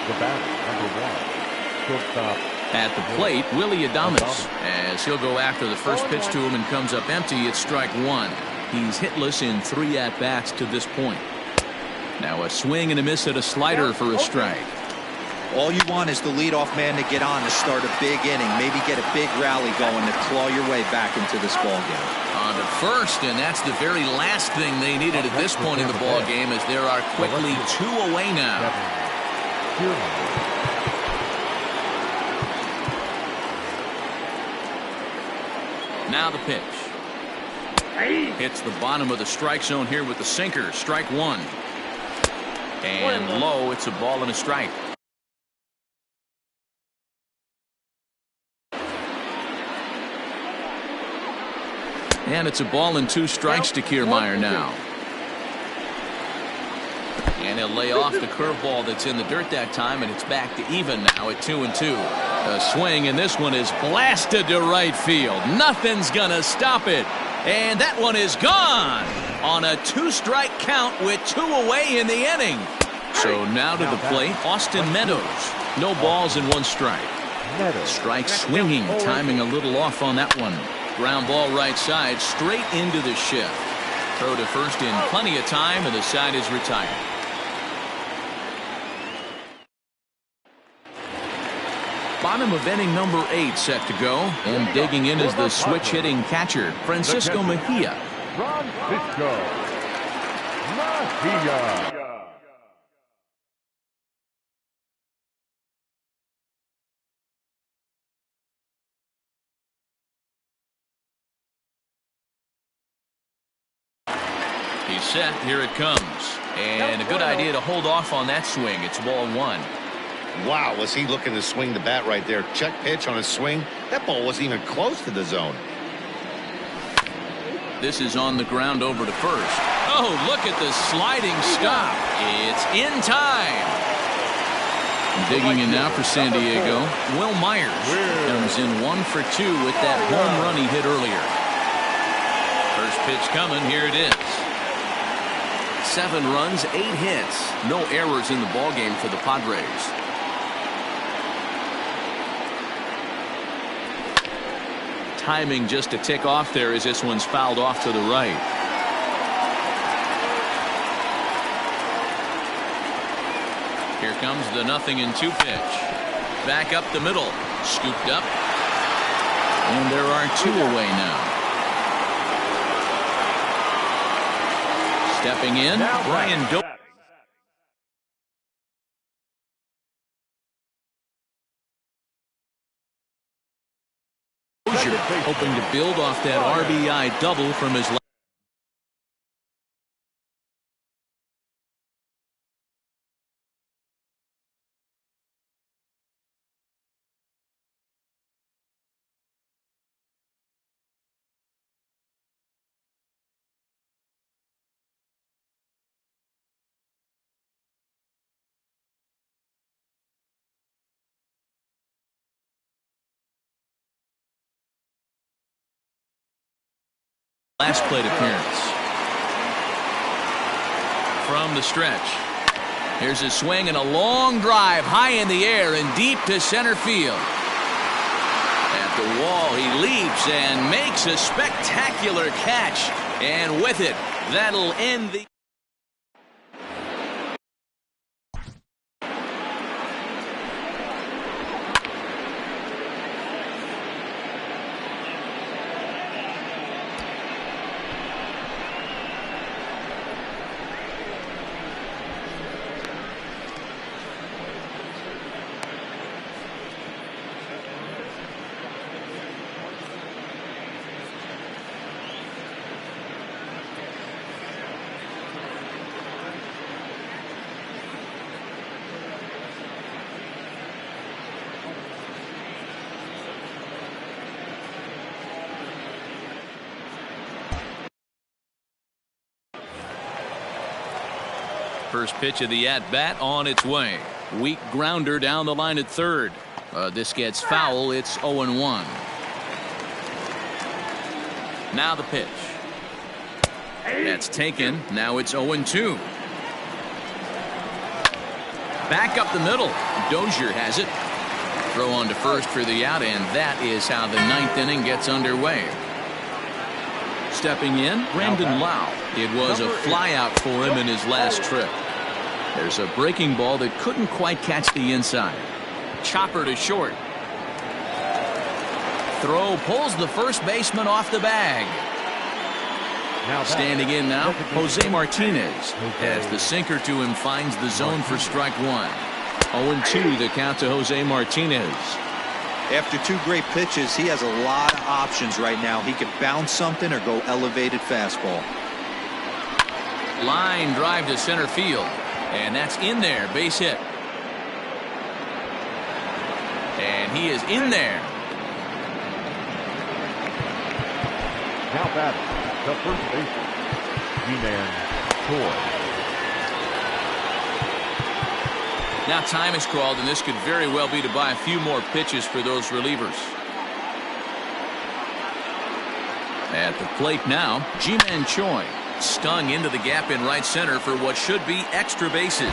The batter, number 1. Shortstop. At the plate, Willie Adames, as he'll go after the first pitch to him and comes up empty. It's strike 1. He's hitless in 3 at-bats to this point. Now a swing and a miss at a slider for a strike. All you want is the leadoff man to get on to start a big inning, maybe get a big rally going to claw your way back into this ball game. On to first, and that's the very last thing they needed at this point in the ball game, as there are quickly 2 away now. Now the pitch. Hits the bottom of the strike zone here with the sinker. Strike 1. And low, it's a ball and a strike. And it's a ball and 2 strikes to Kiermaier now. And he'll lay off the curveball that's in the dirt that time, and it's back to even now at 2-2. A swing, and this one is blasted to right field. Nothing's gonna stop it. And that one is gone on a 2-strike count with 2 away in the inning. So now to the plate, Austin Meadows. No balls and 1 strike. Strike swinging, timing a little off on that one. Ground ball right side, straight into the shift. Throw to first in plenty of time, and the side is retired. Bottom of inning number 8 set to go, and digging in is the switch hitting catcher, Francisco Mejia. Francisco Mejia. He's set. Here it comes. And a good idea to hold off on that swing. It's ball 1. Wow, was he looking to swing the bat right there. Check pitch on a swing. That ball wasn't even close to the zone. This is on the ground over to first. Oh, look at the sliding stop. It's in time. Digging in now for San Diego, Will Myers comes in 1 for 2 with that home run he hit earlier. First pitch coming. Here it is. 7 runs, 8 hits. No errors in the ballgame for the Padres. Timing just to tick off there as this one's fouled off to the right. Here comes the 0-2 pitch. Back up the middle. Scooped up. And there are 2 away now. Stepping in, Brian Dozier. Hoping to build off that RBI double from his last. Last plate appearance. From the stretch. Here's a swing and a long drive high in the air and deep to center field. At the wall, he leaps and makes a spectacular catch. And with it, that'll end the... First pitch of the at-bat on its way. Weak grounder down the line at third. This gets foul. It's 0-1. Now the pitch. That's taken. Now it's 0-2. Back up the middle. Dozier has it. Throw on to first for the out, and that is how the ninth inning gets underway. Stepping in, Brandon Lau. It was a flyout for him in his last trip. There's a breaking ball that couldn't quite catch the inside. Chopper to short. Throw pulls the first baseman off the bag. Standing in now, Jose Martinez, as the sinker to him finds the zone for strike one. 0-2 the count to Jose Martinez. After two great pitches, he has a lot of options right now. He could bounce something or go elevated fastball. Line drive to center field. And that's in there. Base hit. And he is in there. Now batting, the first baseman, D-Man Toy. Now time is called, and this could very well be to buy a few more pitches for those relievers. At the plate now, Ji-Man Choi. Stung into the gap in right center for what should be extra bases.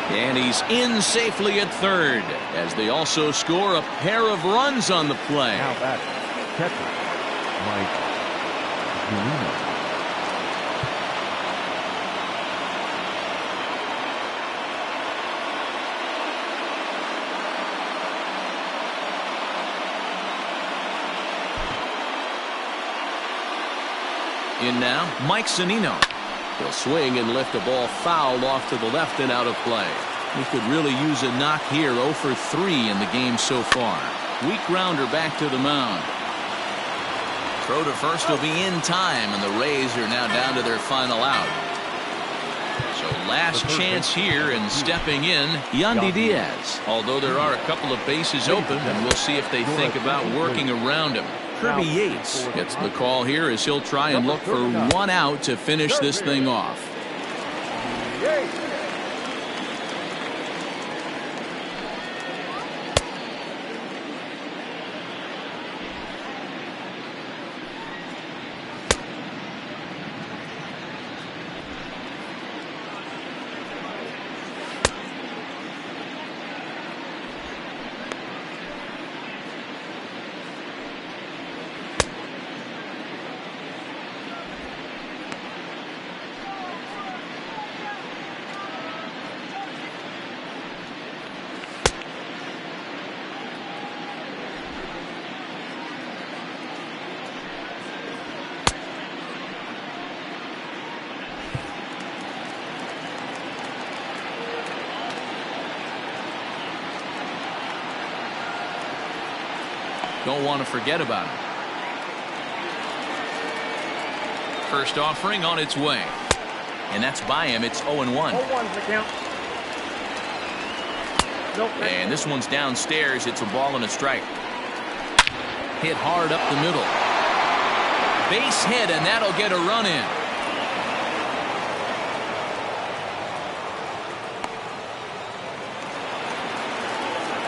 And he's in safely at third, as they also score a pair of runs on the play. Now back, catcher, Mike Zunino. In now, Mike Zunino. He'll swing and lift a ball foul off to the left and out of play. He could really use a knock here. 0 for 3 in the game so far. Weak grounder back to the mound. Throw to first will be in time, and the Rays are now down to their final out. So last chance here, and stepping in, Yandy Diaz. Although there are a couple of bases open, and we'll see if they think about working around him. Kirby Yates gets the call here as he'll try and look for one out to finish this thing off. Don't want to forget about him. First offering on its way. And that's by him. It's 0-1. 0-1's the count. Nope. And this one's downstairs. It's a ball and a strike. Hit hard up the middle. Base hit, and that'll get a run in.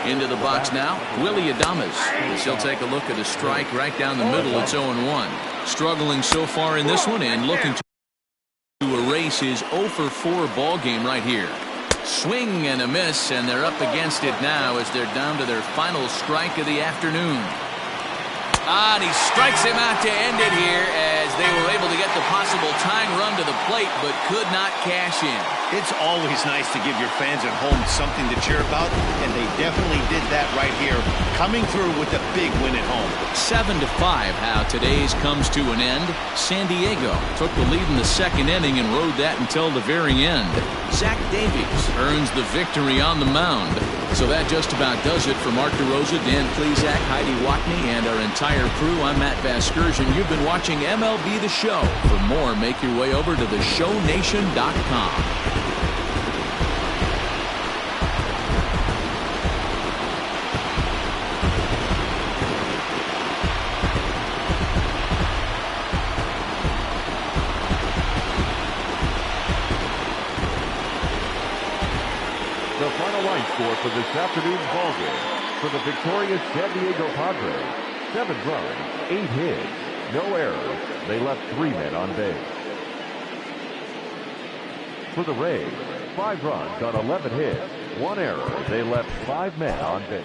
Into the box now, Willie Adames. He'll take a look at a strike right down the middle. It's 0-1. Struggling so far in this one and looking to erase his 0-for-4 ball game right here. Swing and a miss, and they're up against it now as they're down to their final strike of the afternoon. And he strikes him out to end it here as they were able to get the possible tying run to the plate but could not cash in. It's always nice to give your fans at home something to cheer about, and they definitely did that right here, coming through with a big win at home. 7-5 how today's comes to an end. San Diego took the lead in the second inning and rode that until the very end. Zach Davies earns the victory on the mound. So that just about does it for Mark DeRosa, Dan Plesac, Heidi Watney, and our entire crew. I'm Matt Vasgersian. You've been watching MLB The Show. For more, make your way over to theshownation.com. The final line score for this afternoon's ballgame for the victorious San Diego Padres: 7 runs, 8 hits, no errors. They left 3 men on base. For the Rays, 5 runs on 11 hits, 1 error. They left 5 men on base.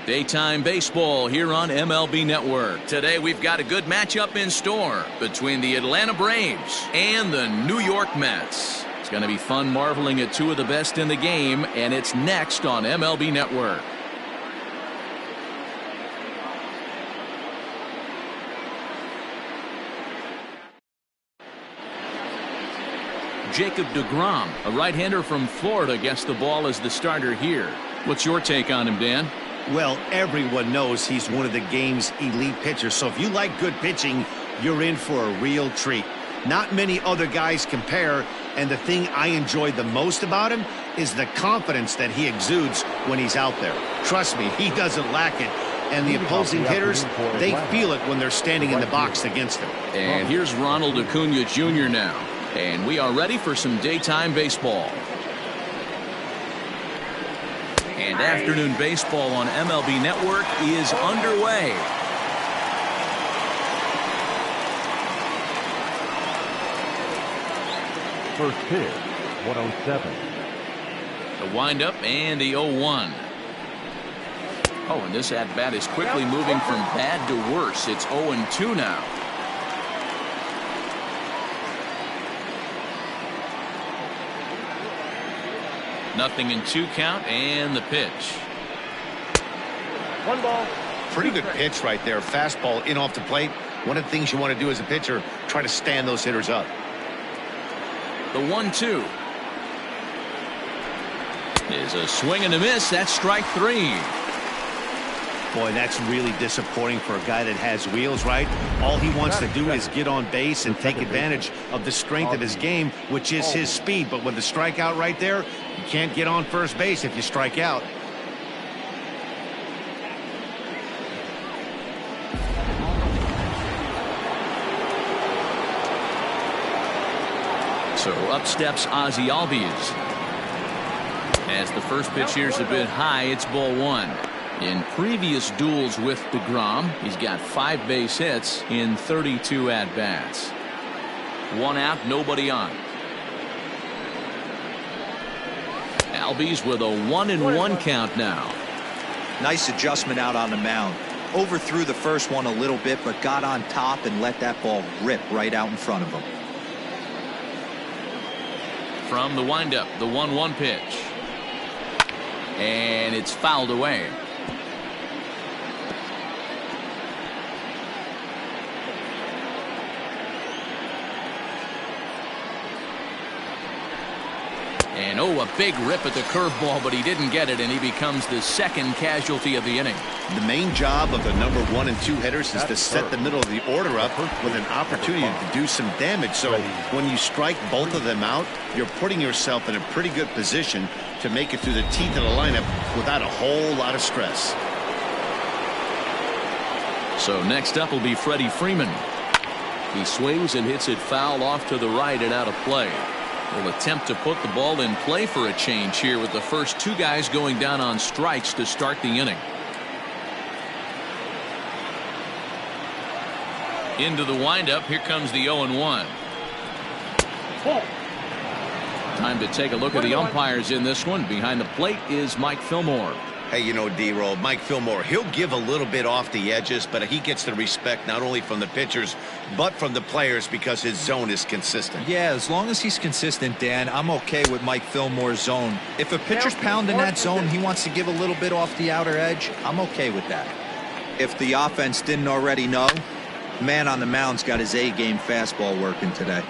Daytime baseball here on MLB Network. Today we've got a good matchup in store between the Atlanta Braves and the New York Mets. It's going to be fun marveling at 2 of the best in the game, and it's next on MLB Network. Jacob deGrom, a right-hander from Florida, gets the ball as the starter here. What's your take on him, Dan? Well, everyone knows he's one of the game's elite pitchers, so if you like good pitching, you're in for a real treat. Not many other guys compare, and the thing I enjoy the most about him is the confidence that he exudes when he's out there. Trust me, he doesn't lack it, and the opposing hitters, they feel it when they're standing in the box against him. And here's Ronald Acuna Jr. now, and we are ready for some daytime baseball. And afternoon baseball on MLB Network is underway. First pitch, 107. The windup and the 0-1. Oh, and this at-bat is quickly moving from bad to worse. It's 0-2 now. Nothing in 2 count, and the pitch. 1 ball. Pretty good pitch right there. Fastball in off the plate. One of the things you want to do as a pitcher, try to stand those hitters up. The 1-2 is a swing and a miss. That's strike 3. Boy, that's really disappointing for a guy that has wheels, right? All he wants to do is get on base and take advantage of the strength of his game, which is his speed. But with the strikeout right there, you can't get on first base if you strike out. So up steps Ozzie Albies. As the first pitch here's a bit high, it's ball 1. In previous duels with DeGrom, he's got 5 base hits in 32 at-bats. 1 out, nobody on. Albies with a 1-1 count now. Nice adjustment out on the mound. Overthrew the first one a little bit, but got on top and let that ball rip right out in front of him. From the windup, the 1-1 pitch. And it's fouled away. And oh, a big rip at the curveball, but he didn't get it, and he becomes the second casualty of the inning. The main job of the number 1 and 2 hitters is to set the middle of the order up with an opportunity to do some damage. So when you strike both of them out, you're putting yourself in a pretty good position to make it through the teeth of the lineup without a whole lot of stress. So next up will be Freddie Freeman. He swings and hits it foul off to the right and out of play. Will attempt to put the ball in play for a change here with the first 2 guys going down on strikes to start the inning. Into the windup. Here comes the 0-1. Time to take a look at the umpires in this one. Behind the plate is Mike Fillmore. Hey, you know, D-Roll, Mike Fillmore, he'll give a little bit off the edges, but he gets the respect not only from the pitchers, but from the players because his zone is consistent. Yeah, as long as he's consistent, Dan, I'm okay with Mike Fillmore's zone. If a pitcher's pounding that zone, he wants to give a little bit off the outer edge, I'm okay with that. If the offense didn't already know, man on the mound's got his A-game fastball working today.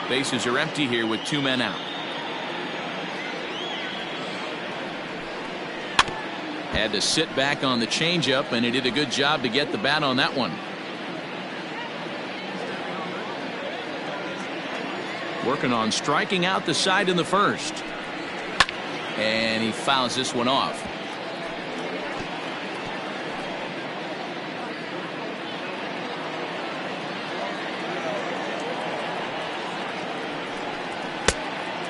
Bases are empty here with 2 men out. Had to sit back on the changeup, and he did a good job to get the bat on that one. Working on striking out the side in the first. And he fouls this one off.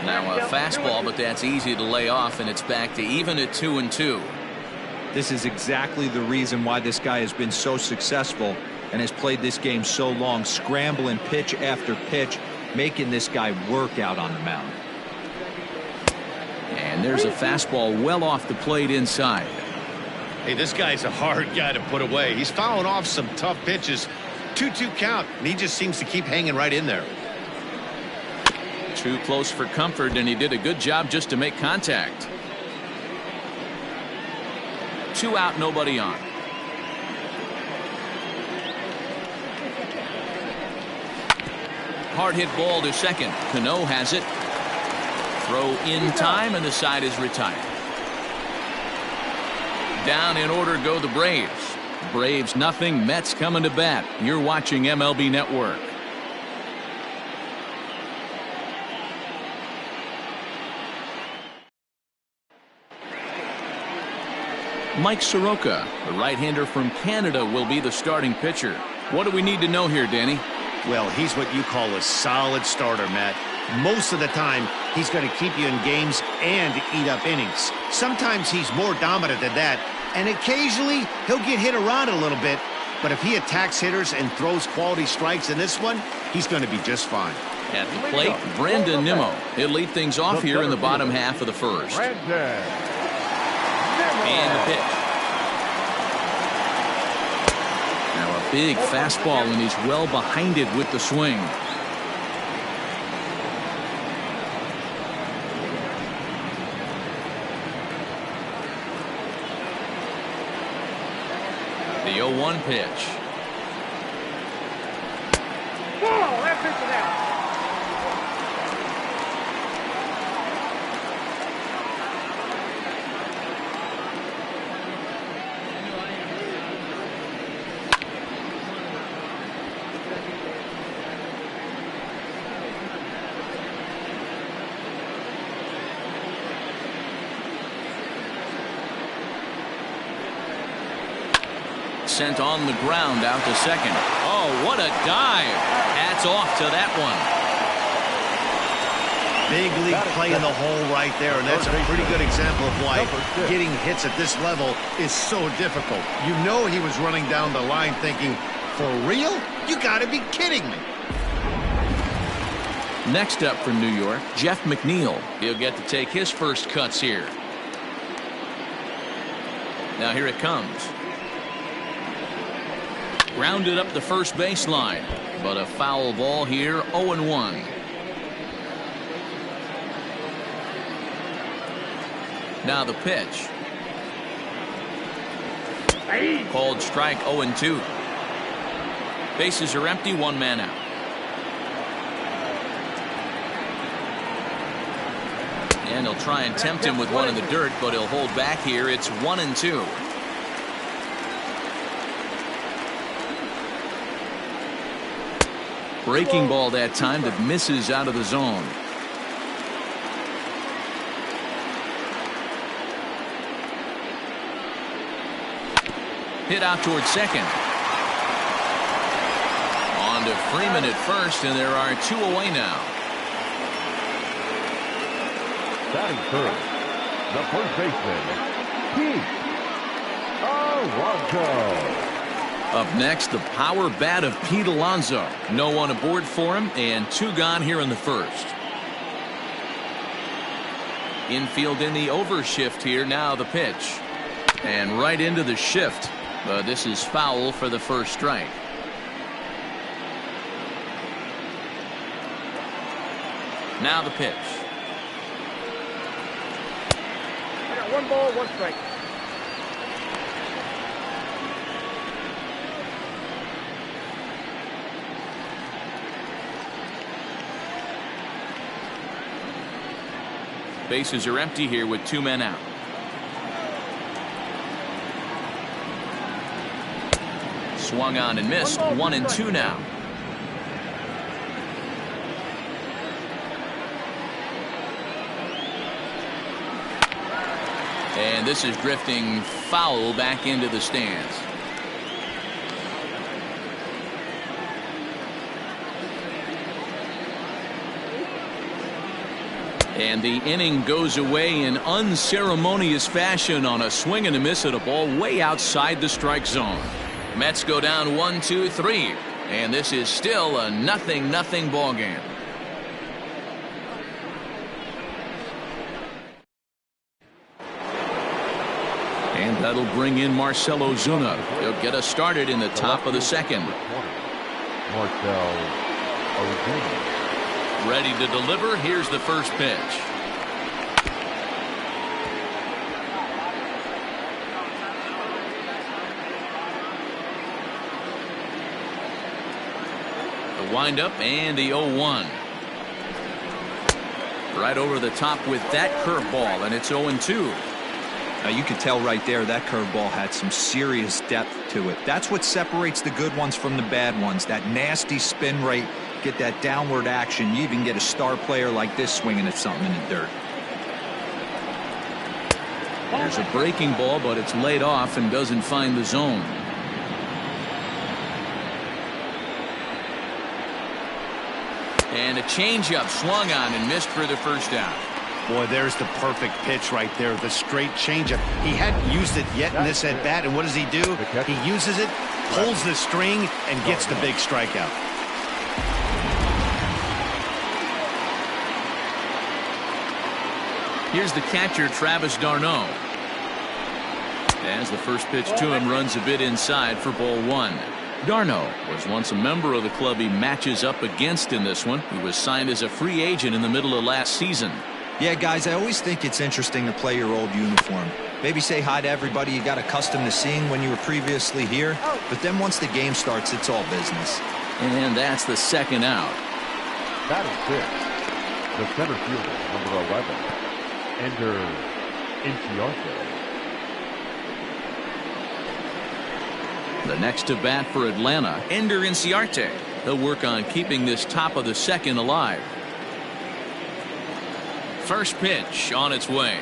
Now a fastball, but that's easy to lay off, and it's back to even at 2-2. This is exactly the reason why this guy has been so successful and has played this game so long, scrambling pitch after pitch, making this guy work out on the mound. And there's a fastball well off the plate inside. Hey, this guy's a hard guy to put away. He's fouling off some tough pitches. 2-2 count, and he just seems to keep hanging right in there. Too close for comfort, and he did a good job just to make contact. 2 out, nobody on. Hard hit ball to second. Cano has it. Throw in time, and the side is retired. Down in order go the Braves. Braves nothing, Mets coming to bat. You're watching MLB Network. Mike Soroka, the right-hander from Canada, will be the starting pitcher. What do we need to know here, Danny? Well, he's what you call a solid starter, Matt. Most of the time, he's going to keep you in games and eat up innings. Sometimes he's more dominant than that, and occasionally he'll get hit around a little bit. But if he attacks hitters and throws quality strikes in this one, he's going to be just fine. At the plate, Brandon Nimmo. He'll lead things off here in the bottom half of the first. And the pitch. Now a big fastball, and he's well behind it with the swing. The 0-1 pitch. Ball, that pitch is out. Sent on the ground out to second. Oh, what a dive. Hats off to that one. Big league play in the hole right there, and that's a pretty good example of why getting hits at this level is so difficult. You know he was running down the line thinking, for real? You gotta be kidding me. Next up from New York, Jeff McNeil. He'll get to take his first cuts here. Now here it comes. Grounded up the first baseline, but a foul ball here, 0-1. Now the pitch. Called strike, 0-2. Bases are empty, one man out. And he'll try and tempt him with one in the dirt, but he'll hold back here. It's 1-2. Breaking ball that time that misses out of the zone. Hit out towards second. On to Freeman at first, and there are two away now. Batting first, the first baseman, Pete Alonso. Up next, the power bat of Pete Alonso. No one aboard for him, and two gone here in the first. Infield in the overshift here. Now the pitch. And right into the shift. But this is foul for the first strike. Now the pitch. I got 1 ball, 1 strike. Bases are empty here with two men out. Swung on and missed. 1-2 now. And this is drifting foul back into the stands. And the inning goes away in unceremonious fashion on a swing and a miss at a ball way outside the strike zone. Mets go down 1-2-3, and this is still a 0-0 ball game. And that'll bring in Marcell Ozuna. He'll get us started in the top of the second. Marcell Ozuna. Ready to deliver. Here's the first pitch. The windup and the 0-1. Right over the top with that curveball, and it's 0-2. You could tell right there that curveball had some serious depth to it. That's what separates the good ones from the bad ones. That nasty spin rate, get that downward action. You even get a star player like this swinging at something in the dirt. There's a breaking ball, but it's laid off and doesn't find the zone. And a changeup swung on and missed for the first out. Boy, there's the perfect pitch right there, the straight changeup. He hadn't used it yet in this at-bat, and what does he do? He uses it, pulls the string, and gets the big strikeout. Here's the catcher, Travis d'Arnaud. As the first pitch to him runs a bit inside for ball one. d'Arnaud was once a member of the club he matches up against in this one. He was signed as a free agent in the middle of last season. Yeah, guys, I always think it's interesting to play your old uniform. Maybe say hi to everybody you got accustomed to seeing when you were previously here. But then once the game starts, it's all business. And that's the second out. Batting fifth, the center fielder, number 11, Ender Inciarte. The next to bat for Atlanta, Ender Inciarte. He'll work on keeping this top of the second alive. First pitch on its way.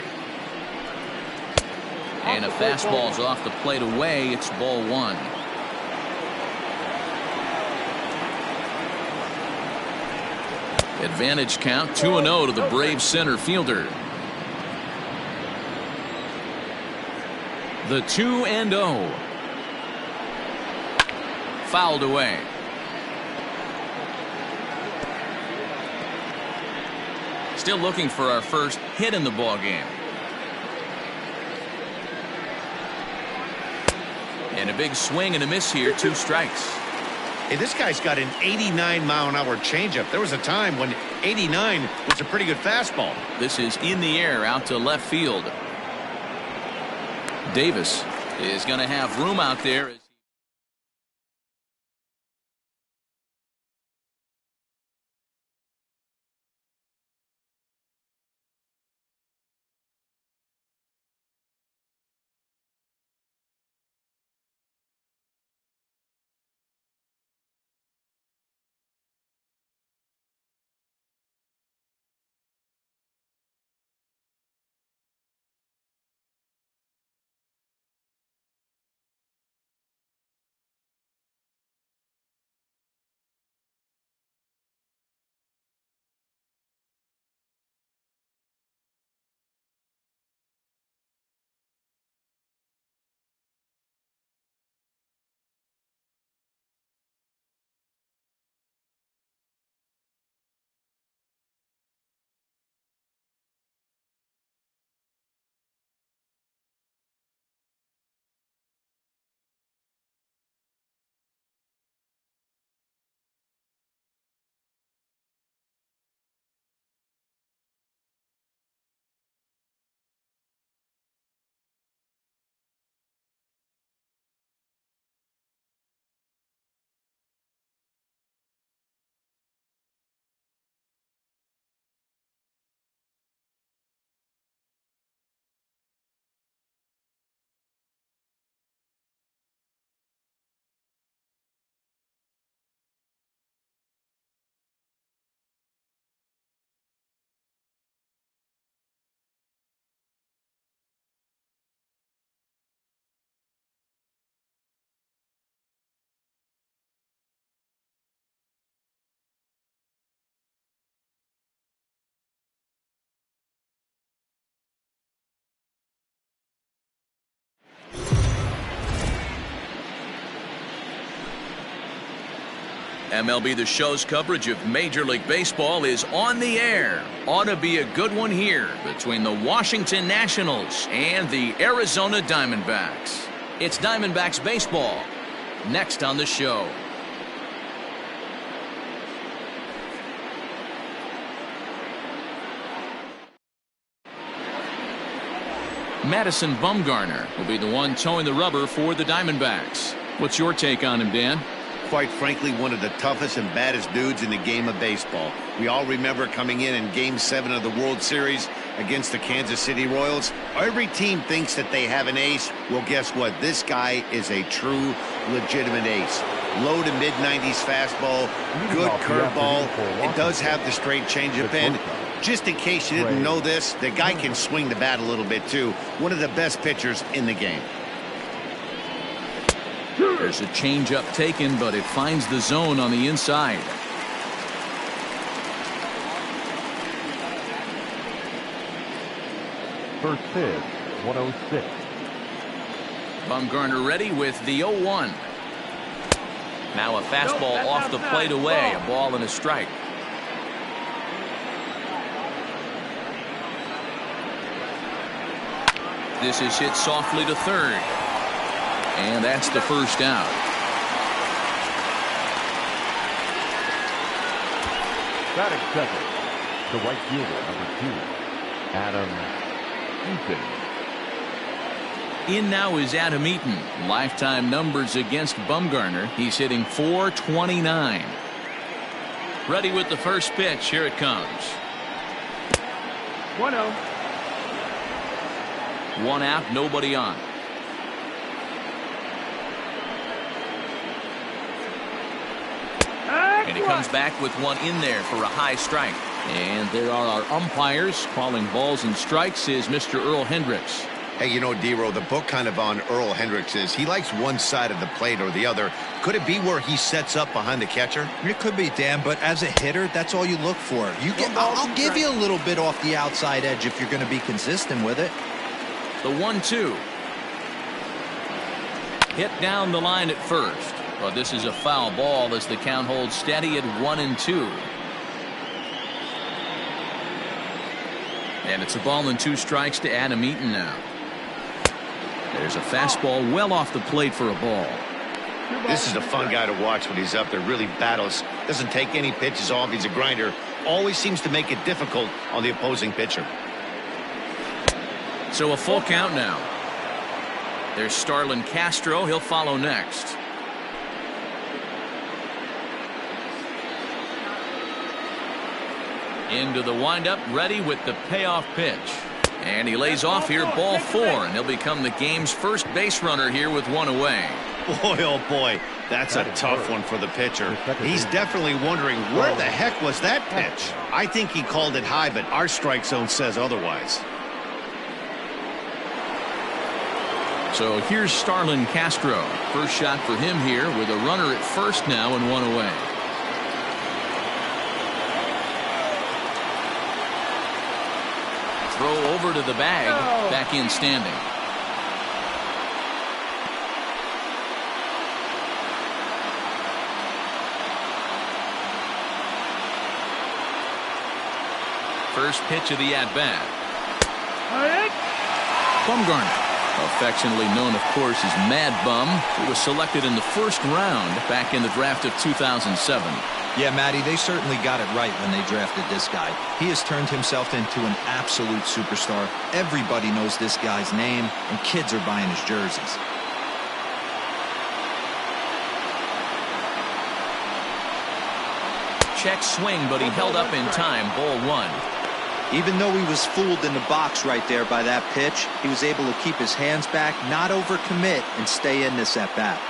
And a fastball's off the plate away. It's ball one. Advantage count 2-0 to the Braves center fielder. The 2-0. Fouled away. Still looking for our first hit in the ball game. And a big swing and a miss here. 2 strikes. Hey, this guy's got an 89-mile-an-hour changeup. There was a time when 89 was a pretty good fastball. This is in the air out to left field. Davis is going to have room out there. MLB The Show's coverage of Major League Baseball is on the air. Ought to be a good one here between the Washington Nationals and the Arizona Diamondbacks. It's Diamondbacks baseball next on the show. Madison Bumgarner will be the one towing the rubber for the Diamondbacks. What's your take on him, Dan? Quite frankly, one of the toughest and baddest dudes in the game of baseball. We all remember coming in Game 7 of the World Series against the Kansas City Royals. Every team thinks that they have an ace. Well, guess what? This guy is a true, legitimate ace. Low to mid-90s fastball, good curveball. It does have the straight changeup in. Just in case you didn't know this, the guy can swing the bat a little bit too. One of the best pitchers in the game. There's a changeup taken, but it finds the zone on the inside. First pitch, 106. Bumgarner ready with the 0-1. Now a fastball off the plate away. A ball and a strike. This is hit softly to third. And that's the first out. Batting second, the right fielder, number 2, Adam Eaton. In now is Adam Eaton. Lifetime numbers against Bumgarner. He's hitting .429. Ready with the first pitch. Here it comes. 1-0. One out, nobody on. And he comes back with one in there for a high strike. And there are our umpires calling balls and strikes is Mr. Earl Hendricks. Hey, you know, D-Row, the book kind of on Earl Hendricks is he likes one side of the plate or the other. Could it be where he sets up behind the catcher? It could be, Dan, but as a hitter, that's all you look for. I'll give you a little bit off the outside edge if you're going to be consistent with it. The 1-2. Hit down the line at first. But this is a foul ball as the count holds steady at 1-2. And it's a ball and 2 strikes to Adam Eaton now. There's a fastball well off the plate for a ball. This is a fun guy to watch when he's up there. Really battles. Doesn't take any pitches off. He's a grinder. Always seems to make it difficult on the opposing pitcher. So a full count now. There's Starlin Castro. He'll follow next. Into the windup, ready with the payoff pitch. And he lays off here, ball 4, and he'll become the game's first base runner here with one away. Boy, oh boy, that's a tough one for the pitcher. He's definitely wondering where the heck was that pitch. I think he called it high, but our strike zone says otherwise. So here's Starlin Castro. First shot for him here with a runner at first now and one away. Throw over to the bag. Back in standing. First pitch of the at-bat. Bumgarner, affectionately known, of course, as Mad Bum, who was selected in the first round back in the draft of 2007. Yeah, Matty, they certainly got it right when they drafted this guy. He has turned himself into an absolute superstar. Everybody knows this guy's name, and kids are buying his jerseys. Check swing, but he held up in time. Ball 1. Even though he was fooled in the box right there by that pitch, he was able to keep his hands back, not overcommit, and stay in this at-bat.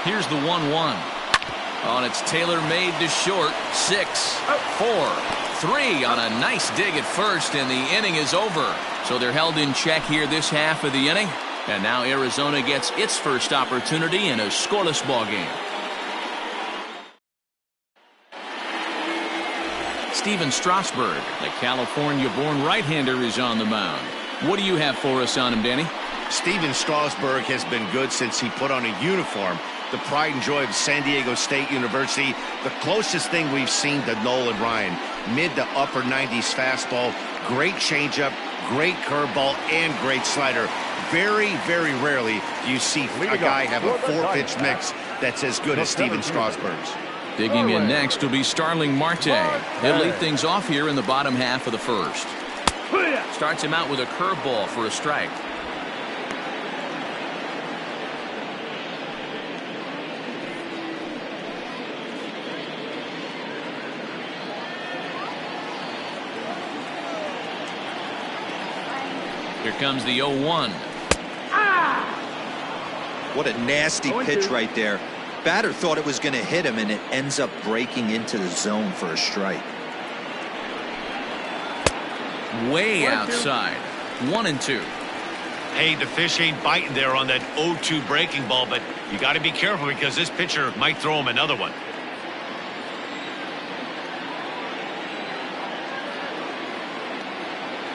Here's the 1-1. Oh, and it's tailor-made to short. 6, 4, 3 on a nice dig at first, and the inning is over. So they're held in check here this half of the inning. And now Arizona gets its first opportunity in a scoreless ball game. Steven Strasburg, the California-born right-hander, is on the mound. What do you have for us on him, Danny? Steven Strasburg has been good since he put on a uniform. The pride and joy of San Diego State University. The closest thing we've seen to Nolan Ryan. Mid to upper 90s fastball. Great changeup, great curveball, and great slider. Very, very rarely do you see a guy have a 4-pitch mix that's as good as Steven Strasburg's. Digging in next will be Starling Marte. He'll lead things off here in the bottom half of the first. Starts him out with a curveball for a strike. Here comes the 0-1. What a nasty pitch right there. Batter thought it was going to hit him, and it ends up breaking into the zone for a strike. Way outside. 1-2. Hey, the fish ain't biting there on that 0-2 breaking ball, but you got to be careful because this pitcher might throw him another one.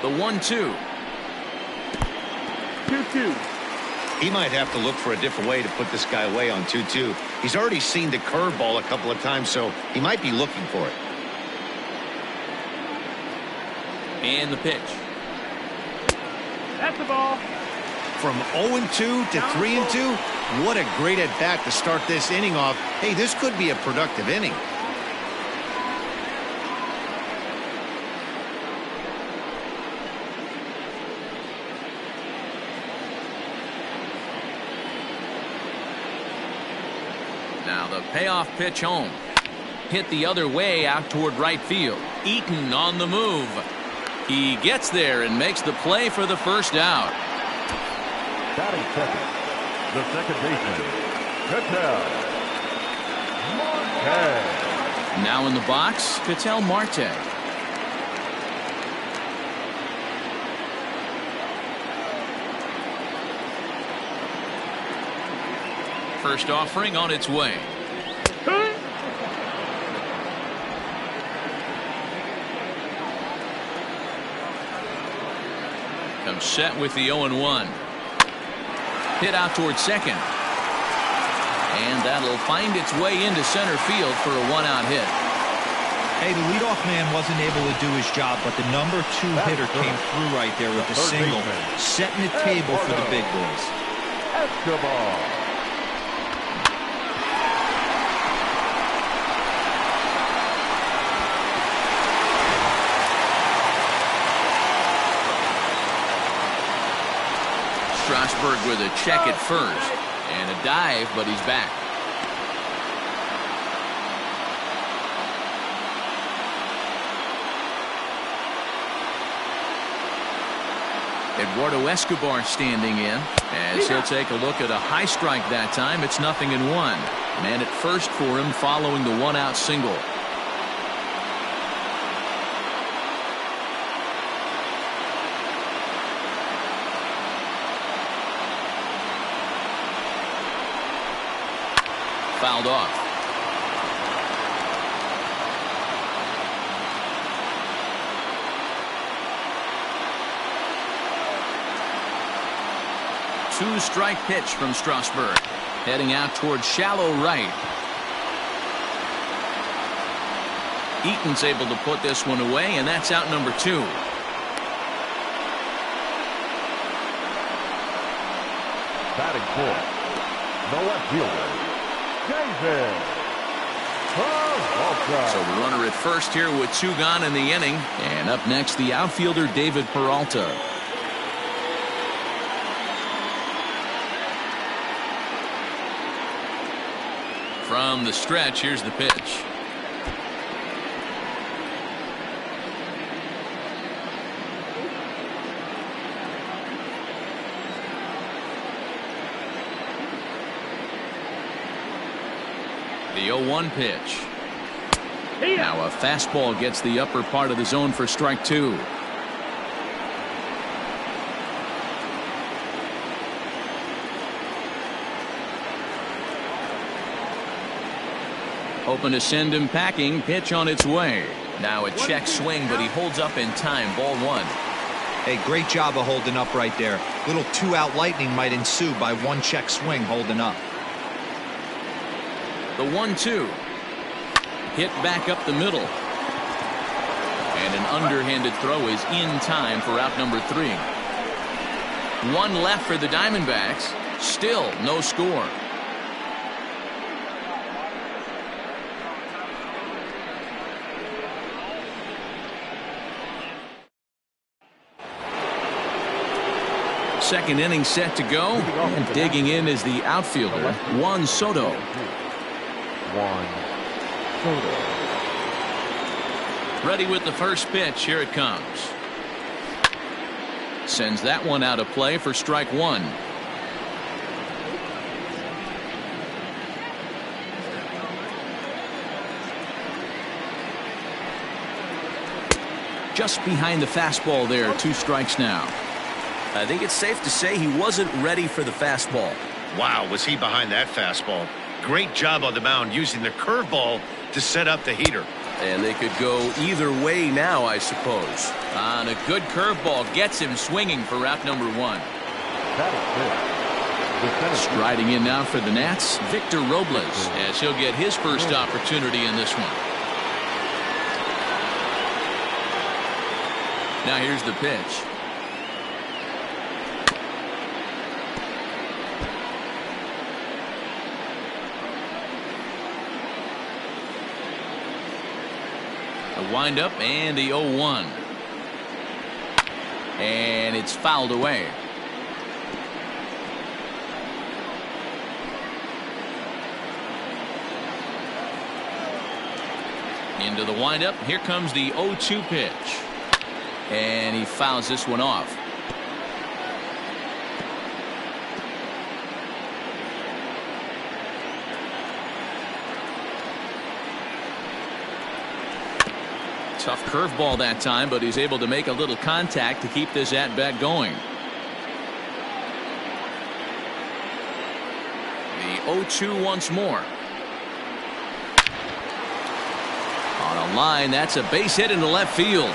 The 1-2. 2-2. He might have to look for a different way to put this guy away on 2-2. He's already seen the curveball a couple of times, so he might be looking for it. And the pitch. That's the ball. From 0-2 to 3-2, what a great at-bat to start this inning off. Hey, this could be a productive inning. Now the payoff pitch home. Hit the other way out toward right field. Eaton on the move. He gets there and makes the play for the first out. Batting second, the second baseman, Ketel Marte. Now in the box, Ketel Marte. First offering on its way. Comes set with the 0-1. Hit out towards second. And that'll find its way into center field for a one-out hit. Hey, the leadoff man wasn't able to do his job, but the number 2 hitter came through right there with the single, setting the table for the big boys. Escobar. Strasburg with a check at first and a dive, but he's back. Eduardo Escobar standing in as he'll take a look at a high strike that time. It's 0-1. Man at first for him following the one-out single. Fouled off. Two-strike pitch from Strasburg. Heading out towards shallow right. Eaton's able to put this one away, and that's out number 2. Batting fourth, the left fielder, David Peralta. So the runner at first here with 2 gone in the inning. And up next, the outfielder, David Peralta. From the stretch, here's the pitch. The 0-1 pitch. Now a fastball gets the upper part of the zone for strike 2. Hoping to send him packing. Pitch on its way. Now a check swing, but he holds up in time. Ball 1. Hey, great job of holding up right there. Little 2-out lightning might ensue by 1 check swing holding up. The 1-2. Hit back up the middle. And an underhanded throw is in time for out number 3. 1 left for the Diamondbacks. Still no score. Second inning set to go, and digging in is the outfielder, Juan Soto. Ready with the first pitch. Here it comes. Sends that one out of play for strike one. Just behind the fastball there. 2 strikes now. I think it's safe to say he wasn't ready for the fastball. Wow, was he behind that fastball. Great job on the mound using the curveball to set up the heater. And they could go either way now, I suppose. And a good curveball gets him swinging for route number 1. Striding in now for the Nats, Victor Robles, as he'll get his first opportunity in this one. Now here's the pitch. A windup and the 0-1. And it's fouled away. Into the windup. Here comes the 0-2 pitch. And he fouls this one off. Tough curveball that time, but he's able to make a little contact to keep this at bat going. The 0-2 once more. On a line, that's a base hit into left field.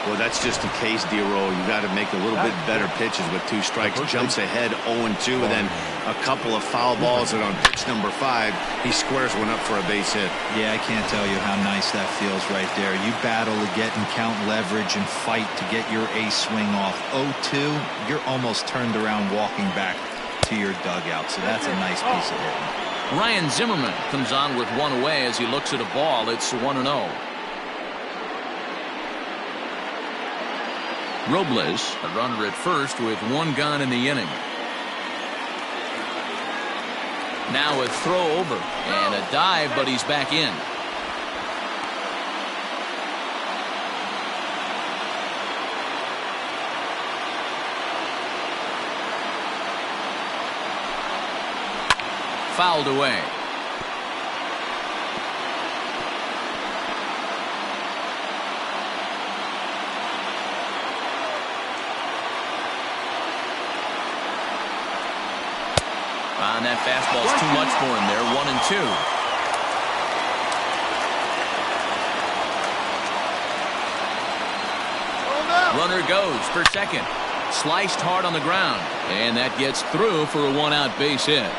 Well, that's just the case, D-Roll. You got to make a little bit better pitches with 2 strikes. Jumps ahead 0-2, and then a couple of foul balls, and on pitch number 5, he squares one up for a base hit. Yeah, I can't tell you how nice that feels right there. You battle to get and count leverage and fight to get your ace swing off. 0-2, you're almost turned around walking back to your dugout, so that's a nice piece of hitting. Ryan Zimmerman comes on with 1 away as he looks at a ball. It's 1-0. Robles, a runner at first with 1 gone in the inning. Now a throw over and a dive, but he's back in. Fouled away. And that fastball's too much for him there. 1-2. Runner goes for second. Sliced hard on the ground. And that gets through for a 1-out base hit.